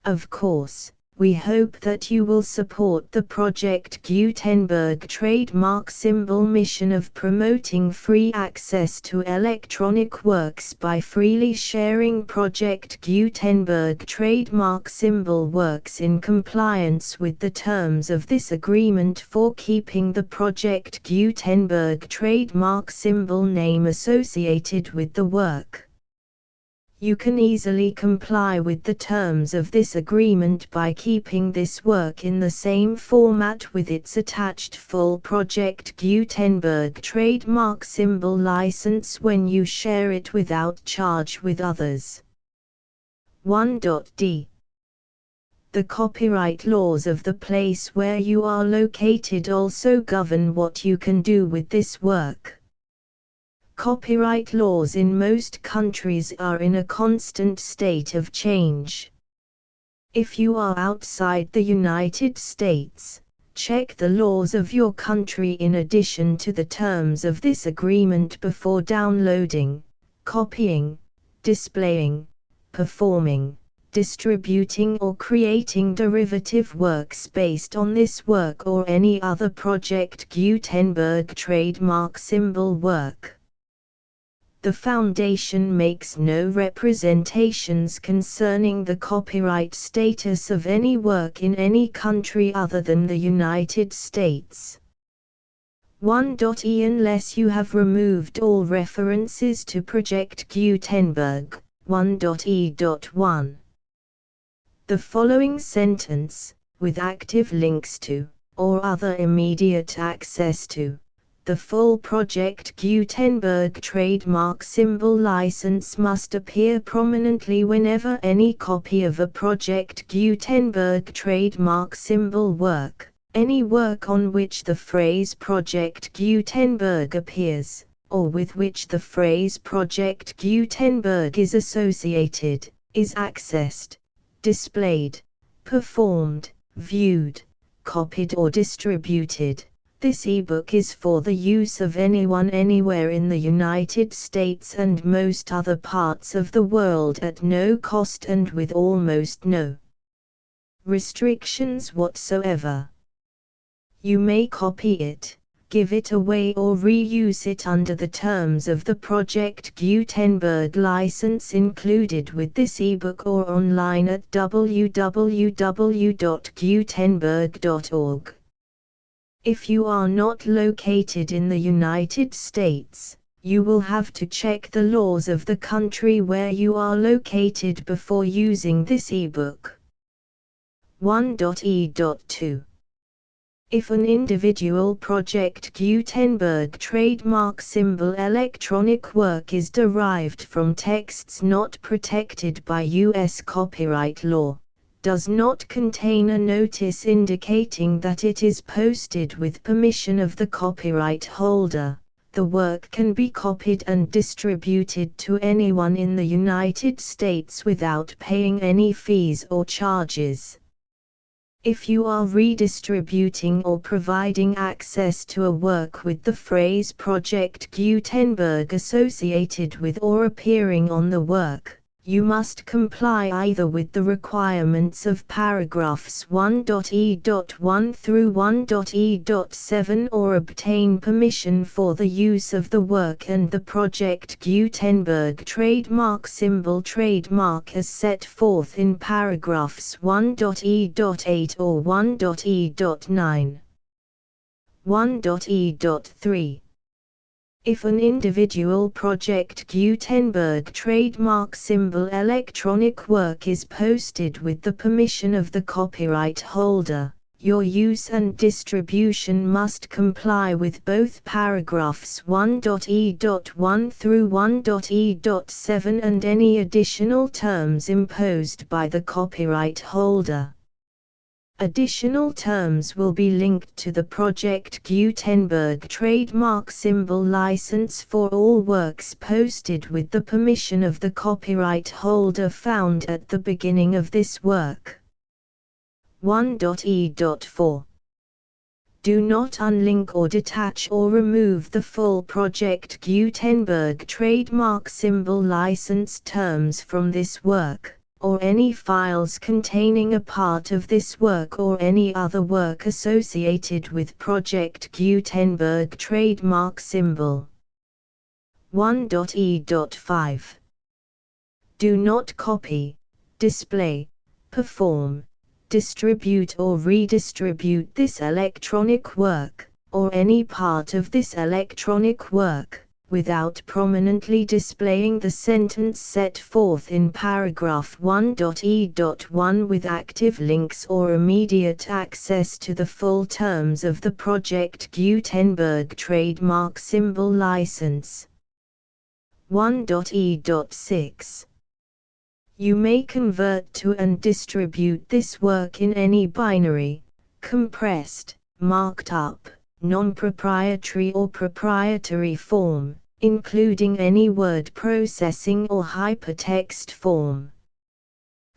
A: Of course, we hope that you will support the Project Gutenberg trademark symbol mission of promoting free access to electronic works by freely sharing Project Gutenberg trademark symbol works in compliance with the terms of this agreement for keeping the Project Gutenberg trademark symbol name associated with the work. You can easily comply with the terms of this agreement by keeping this work in the same format with its attached full Project Gutenberg trademark symbol license when you share it without charge with others. 1.d. The copyright laws of the place where you are located also govern what you can do with this work. Copyright laws in most countries are in a constant state of change. If you are outside the United States, check the laws of your country in addition to the terms of this agreement before downloading, copying, displaying, performing, distributing or creating derivative works based on this work or any other Project Gutenberg trademark symbol work. The Foundation makes no representations concerning the copyright status of any work in any country other than the United States. 1.e Unless you have removed all references to Project Gutenberg, 1.e.1. The following sentence, with active links to, or other immediate access to, the full Project Gutenberg trademark symbol license must appear prominently whenever any copy of a Project Gutenberg trademark symbol work, any work on which the phrase Project Gutenberg appears, or with which the phrase Project Gutenberg is associated, is accessed, displayed, performed, viewed, copied or distributed. This ebook is for the use of anyone anywhere in the United States and most other parts of the world at no cost and with almost no restrictions whatsoever. You may copy it, give it away or reuse it under the terms of the Project Gutenberg license included with this ebook or online at www.gutenberg.org. If you are not located in the United States, you will have to check the laws of the country where you are located before using this ebook. 1.e.2. If an individual Project Gutenberg trademark symbol electronic work is derived from texts not protected by U.S. copyright law, does not contain a notice indicating that it is posted with permission of the copyright holder, the work can be copied and distributed to anyone in the United States without paying any fees or charges. If you are redistributing or providing access to a work with the phrase Project Gutenberg associated with or appearing on the work, you must comply either with the requirements of paragraphs 1.e.1 through 1.e.7 or obtain permission for the use of the work and the Project Gutenberg trademark symbol trademark as set forth in paragraphs 1.e.8 or 1.e.9. 1.e.3. If an individual Project Gutenberg trademark symbol electronic work is posted with the permission of the copyright holder, your use and distribution must comply with both paragraphs 1.e.1 through 1.e.7 and any additional terms imposed by the copyright holder. Additional terms will be linked to the Project Gutenberg trademark symbol license for all works posted with the permission of the copyright holder found at the beginning of this work. 1.e.4. Do not unlink or detach or remove the full Project Gutenberg trademark symbol license terms from this work, or any files containing a part of this work or any other work associated with Project Gutenberg trademark symbol. 1.e.5. Do not copy, display, perform, distribute or redistribute this electronic work, or any part of this electronic work, without prominently displaying the sentence set forth in paragraph 1.e.1 with active links or immediate access to the full terms of the Project Gutenberg trademark symbol license. 1.e.6. You may convert to and distribute this work in any binary, compressed, marked up, non-proprietary or proprietary form, including any word processing or hypertext form.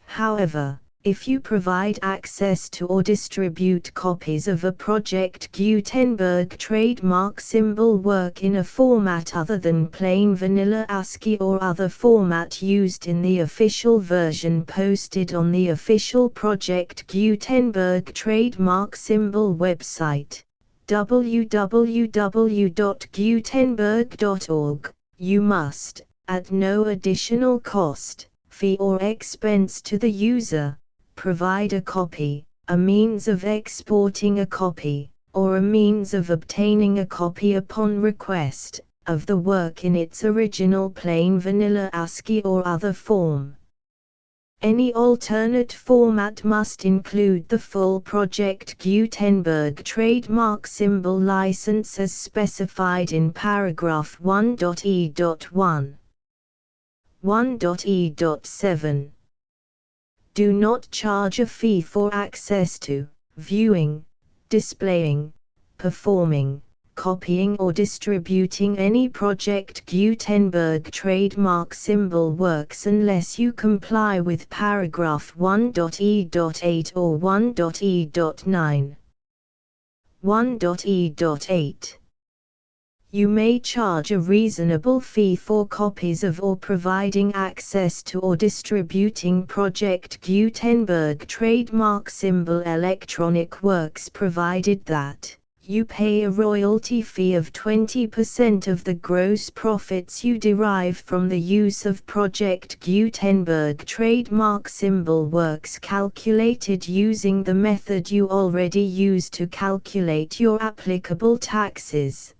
A: However, if you provide access to or distribute copies of a Project Gutenberg trademark symbol work in a format other than plain vanilla ASCII or other format used in the official version posted on the official Project Gutenberg trademark symbol website, www.gutenberg.org, you must, at no additional cost, fee or expense to the user, provide a copy, a means of exporting a copy, or a means of obtaining a copy upon request, of the work in its original plain vanilla ASCII or other form. Any alternate format must include the full Project Gutenberg trademark symbol license as specified in paragraph 1.e.1. 1.e.7. Do not charge a fee for access to, viewing, displaying, performing, copying or distributing any Project Gutenberg trademark symbol works unless you comply with paragraph 1.e.8 or 1.e.9. 1.e.8. You may charge a reasonable fee for copies of or providing access to or distributing Project Gutenberg trademark symbol electronic works provided that you pay a royalty fee of 20% of the gross profits you derive from the use of Project Gutenberg trademark symbol works calculated using the method you already use to calculate your applicable taxes.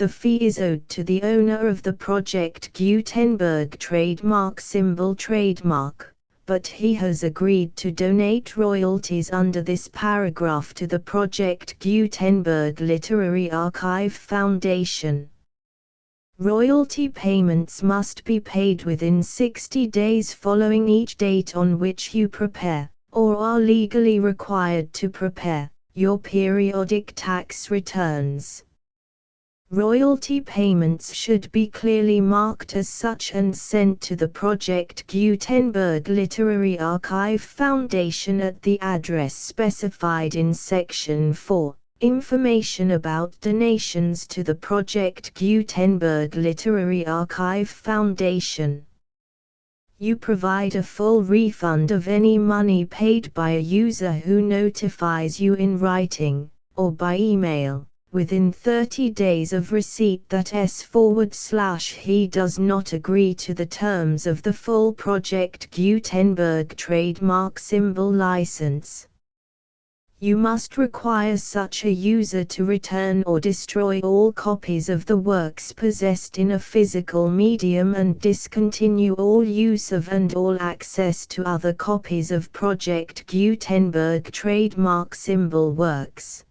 A: The fee is owed to the owner of the Project Gutenberg trademark symbol trademark, but he has agreed to donate royalties under this paragraph to the Project Gutenberg Literary Archive Foundation. Royalty payments must be paid within 60 days following each date on which you prepare, or are legally required to prepare, your periodic tax returns. Royalty payments should be clearly marked as such and sent to the Project Gutenberg Literary Archive Foundation at the address specified in Section 4, Information about donations to the Project Gutenberg Literary Archive Foundation. You provide a full refund of any money paid by a user who notifies you in writing, or by email, within 30 days of receipt that he does not agree to the terms of the full Project Gutenberg trademark symbol license. You must require such a user to return or destroy all copies of the works possessed in a physical medium and discontinue all use of and all access to other copies of Project Gutenberg trademark symbol works.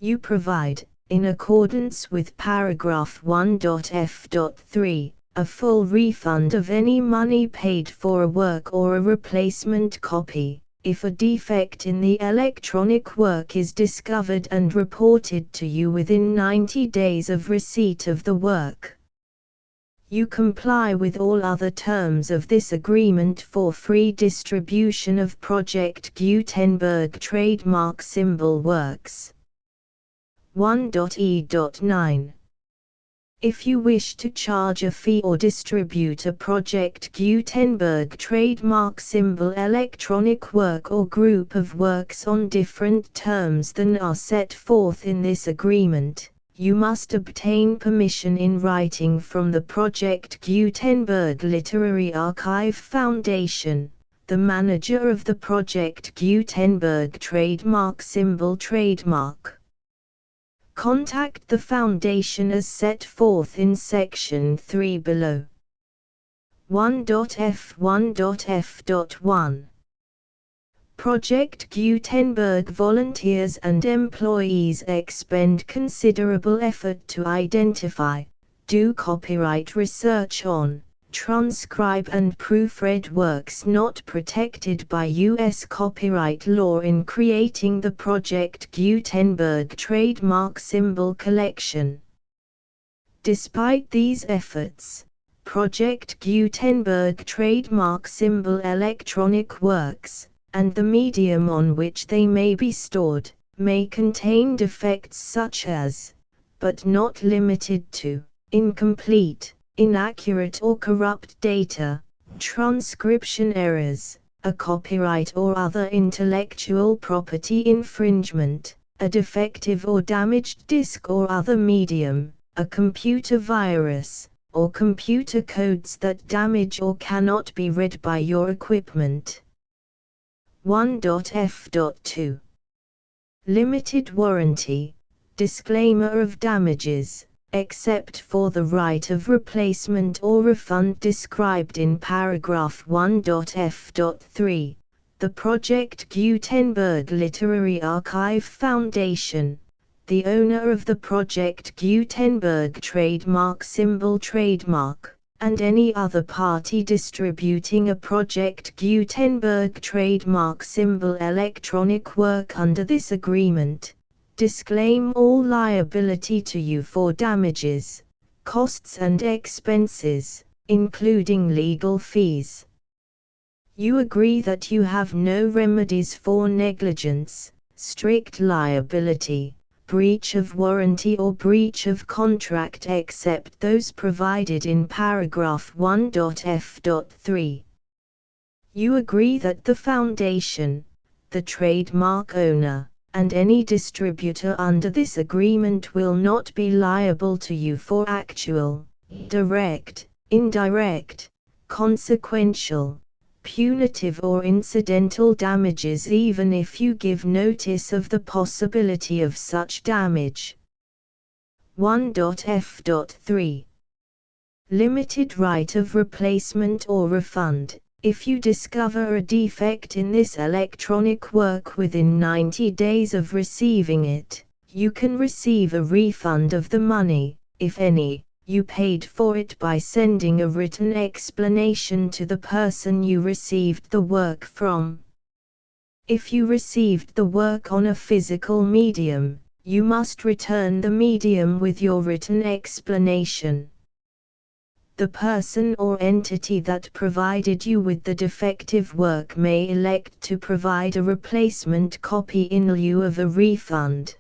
A: You provide, in accordance with paragraph 1.f.3, a full refund of any money paid for a work or a replacement copy, if a defect in the electronic work is discovered and reported to you within 90 days of receipt of the work. You comply with all other terms of this agreement for free distribution of Project Gutenberg trademark symbol works. 1.e.9. If you wish to charge a fee or distribute a Project Gutenberg trademark symbol electronic work or group of works on different terms than are set forth in this agreement, you must obtain permission in writing from the Project Gutenberg Literary Archive Foundation, the manager of the Project Gutenberg trademark symbol trademark. Contact the Foundation as set forth in Section 3 below. 1.f1.f.1. Project Gutenberg volunteers and employees expend considerable effort to identify, do copyright research on, transcribe and proofread works not protected by U.S. copyright law in creating the Project Gutenberg trademark symbol collection. Despite these efforts, Project Gutenberg trademark symbol electronic works, and the medium on which they may be stored, may contain defects such as, but not limited to, incomplete, inaccurate or corrupt data, transcription errors, a copyright or other intellectual property infringement, a defective or damaged disk or other medium, a computer virus, or computer codes that damage or cannot be read by your equipment. 1.f.2 Limited warranty, disclaimer of damages, except for the right of replacement or refund described in paragraph 1.f.3. The Project Gutenberg Literary Archive Foundation, the owner of the Project Gutenberg trademark symbol trademark, and any other party distributing a Project Gutenberg trademark symbol electronic work under this agreement, disclaim all liability to you for damages, costs and expenses, including legal fees. You agree that you have no remedies for negligence, strict liability, breach of warranty or breach of contract except those provided in paragraph 1.f.3. You agree that the Foundation, the trademark owner, and any distributor under this agreement will not be liable to you for actual, direct, indirect, consequential, punitive or incidental damages even if you give notice of the possibility of such damage. 1.f.3 Limited right of replacement or refund. If you discover a defect in this electronic work within 90 days of receiving it, you can receive a refund of the money, if any, you paid for it by sending a written explanation to the person you received the work from. If you received the work on a physical medium, you must return the medium with your written explanation. The person or entity that provided you with the defective work may elect to provide a replacement copy in lieu of a refund.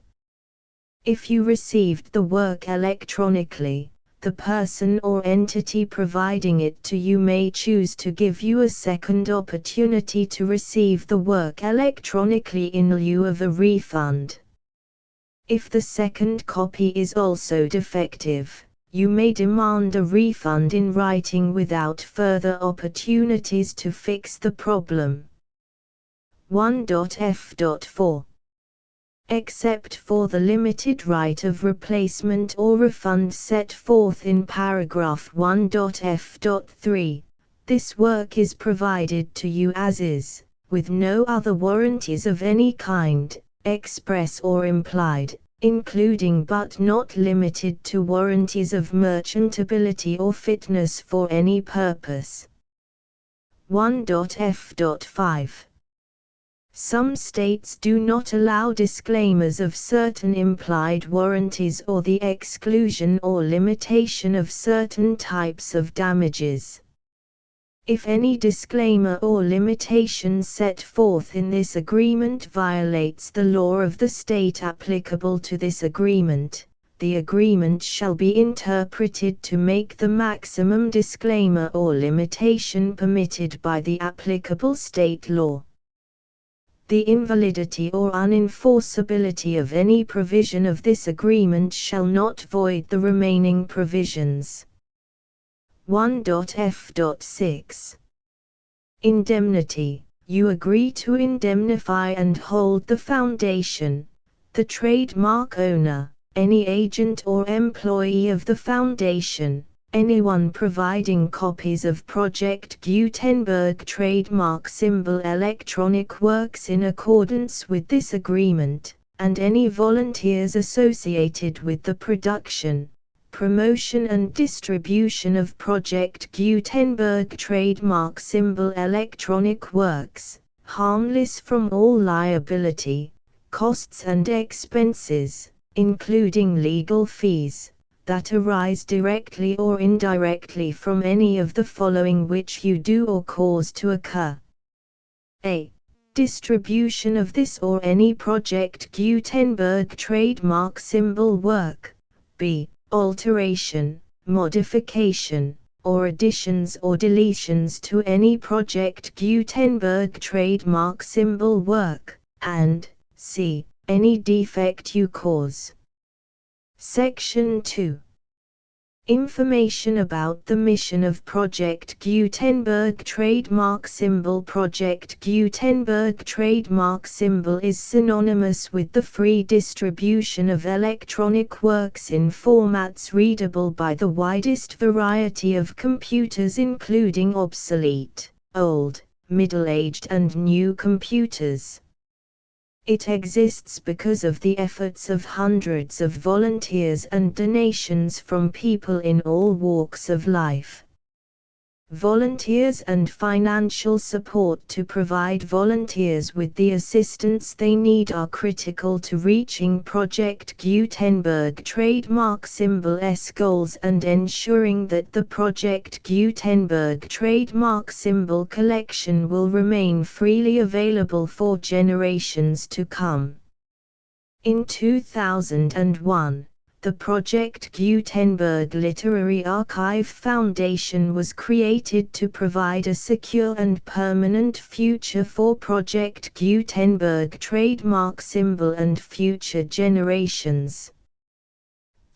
A: If you received the work electronically, the person or entity providing it to you may choose to give you a second opportunity to receive the work electronically in lieu of a refund. If the second copy is also defective, you may demand a refund in writing without further opportunities to fix the problem. 1.f.4 Except for the limited right of replacement or refund set forth in paragraph 1.f.3, this work is provided to you as is, with no other warranties of any kind, express or implied, including but not limited to warranties of merchantability or fitness for any purpose. 1.f.5 Some states do not allow disclaimers of certain implied warranties or the exclusion or limitation of certain types of damages. If any disclaimer or limitation set forth in this agreement violates the law of the state applicable to this agreement, the agreement shall be interpreted to make the maximum disclaimer or limitation permitted by the applicable state law. The invalidity or unenforceability of any provision of this agreement shall not void the remaining provisions. 1.f.6 Indemnity. You agree to indemnify and hold the Foundation, the trademark owner, any agent or employee of the Foundation, anyone providing copies of Project Gutenberg trademark symbol electronic works in accordance with this agreement, and any volunteers associated with the production, promotion and distribution of Project Gutenberg trademark symbol electronic works, harmless from all liability, costs and expenses, including legal fees, that arise directly or indirectly from any of the following which you do or cause to occur. A. Distribution of this or any Project Gutenberg trademark symbol work. B. Alteration, modification, or additions or deletions to any Project Gutenberg trademark symbol work, and C. Any defect you cause. Section 2. Information about the mission of Project Gutenberg trademark symbol. Project Gutenberg trademark symbol is synonymous with the free distribution of electronic works in formats readable by the widest variety of computers, including obsolete, old, middle-aged and new computers. It exists because of the efforts of hundreds of volunteers and donations from people in all walks of life. Volunteers and financial support to provide volunteers with the assistance they need are critical to reaching Project Gutenberg trademark symbol's goals and ensuring that the Project Gutenberg trademark symbol collection will remain freely available for generations to come. In 2001, the Project Gutenberg Literary Archive Foundation was created to provide a secure and permanent future for Project Gutenberg trademark symbol and future generations.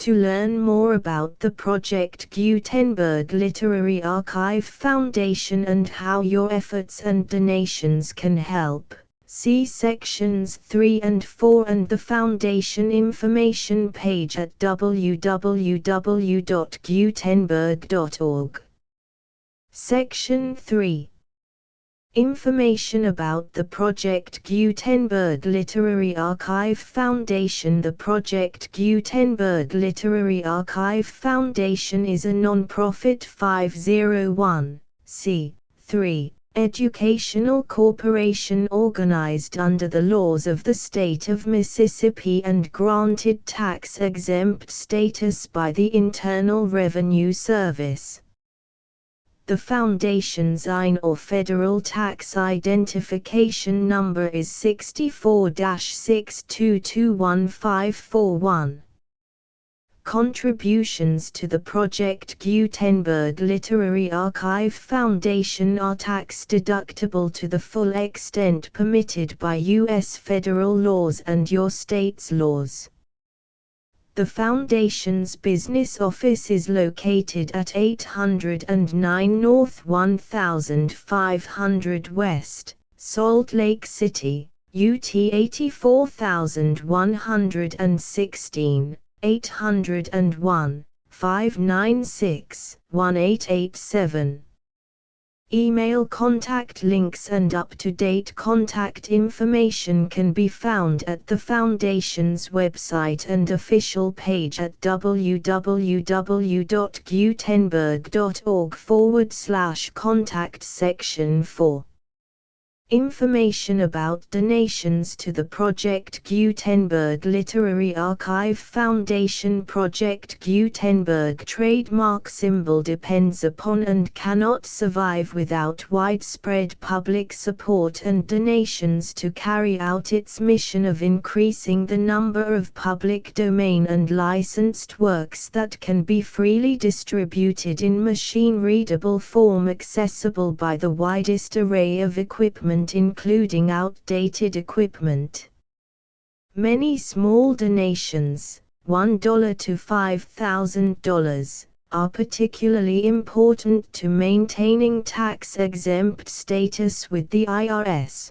A: To learn more about the Project Gutenberg Literary Archive Foundation and how your efforts and donations can help, see sections 3 and 4 and the Foundation information page at www.gutenberg.org. Section 3. Information about the Project Gutenberg Literary Archive Foundation. The Project Gutenberg Literary Archive Foundation is a non-profit 501(c)(3) educational corporation organized under the laws of the state of Mississippi and granted tax-exempt status by the Internal Revenue Service. The Foundation's IN or Federal Tax Identification Number is 64-6221541. Contributions to the Project Gutenberg Literary Archive Foundation are tax-deductible to the full extent permitted by U.S. federal laws and your state's laws. The Foundation's business office is located at 809 North 1500 West, Salt Lake City, UT 84116, 801-596-1887. Email contact links and up-to-date contact information can be found at the Foundation's website and official page at www.gutenberg.org/contact section 4. Information about donations to the Project Gutenberg Literary Archive Foundation. Project Gutenberg trademark symbol depends upon and cannot survive without widespread public support and donations to carry out its mission of increasing the number of public domain and licensed works that can be freely distributed in machine-readable form accessible by the widest array of equipment, including outdated equipment. Many small donations, $1 to $5,000, are particularly important to maintaining tax-exempt status with the IRS.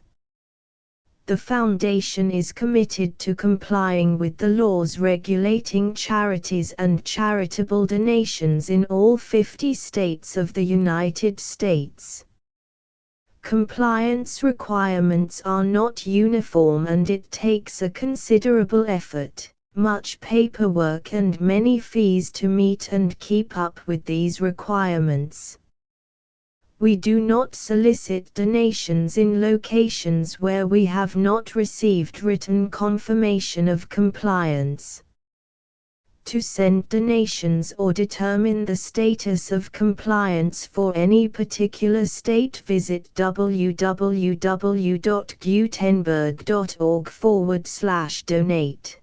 A: The Foundation is committed to complying with the laws regulating charities and charitable donations in all 50 states of the United States. Compliance requirements are not uniform and it takes a considerable effort, much paperwork and many fees to meet and keep up with these requirements. We do not solicit donations in locations where we have not received written confirmation of compliance. To send donations or determine the status of compliance for any particular state, visit www.gutenberg.org/donate.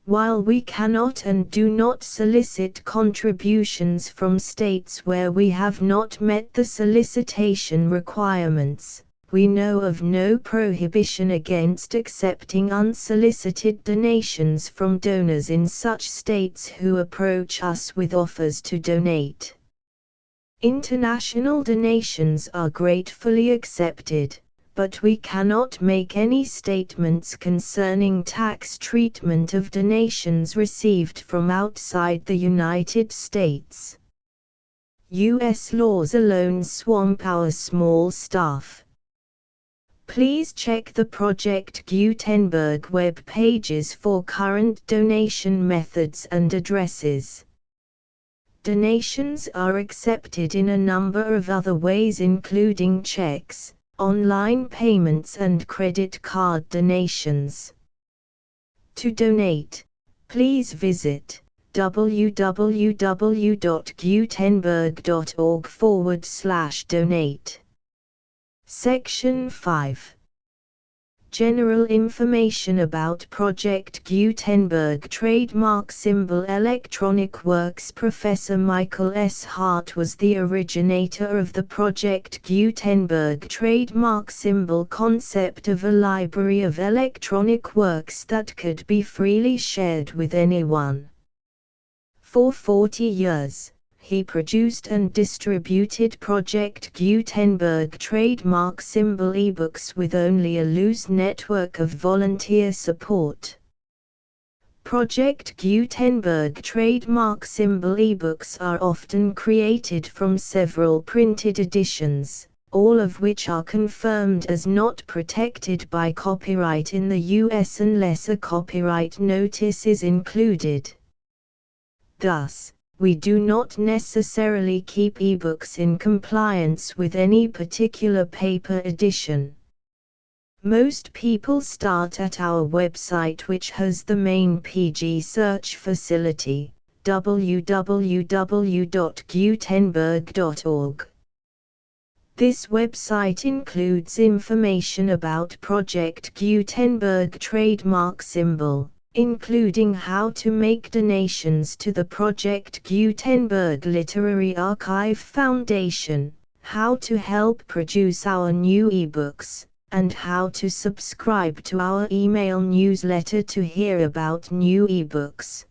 A: While we cannot and do not solicit contributions from states where we have not met the solicitation requirements, we know of no prohibition against accepting unsolicited donations from donors in such states who approach us with offers to donate. International donations are gratefully accepted, but we cannot make any statements concerning tax treatment of donations received from outside the United States. U.S. laws alone swamp our small staff. Please check the Project Gutenberg web pages for current donation methods and addresses. Donations are accepted in a number of other ways, including checks, online payments and credit card donations. To donate, please visit www.gutenberg.org/donate. Section 5. General information about Project Gutenberg trademark symbol electronic works. Professor Michael S. Hart was the originator of the Project Gutenberg trademark symbol concept of a library of electronic works that could be freely shared with anyone. For 40 years, he produced and distributed Project Gutenberg trademark symbol ebooks with only a loose network of volunteer support. Project Gutenberg trademark symbol ebooks are often created from several printed editions, all of which are confirmed as not protected by copyright in the U.S. unless a copyright notice is included. Thus, we do not necessarily keep ebooks in compliance with any particular paper edition. Most people start at our website, which has the main PG search facility, www.gutenberg.org. This website includes information about Project Gutenberg trademark symbol, including how to make donations to the Project Gutenberg Literary Archive Foundation, how to help produce our new ebooks, and how to subscribe to our email newsletter to hear about new ebooks.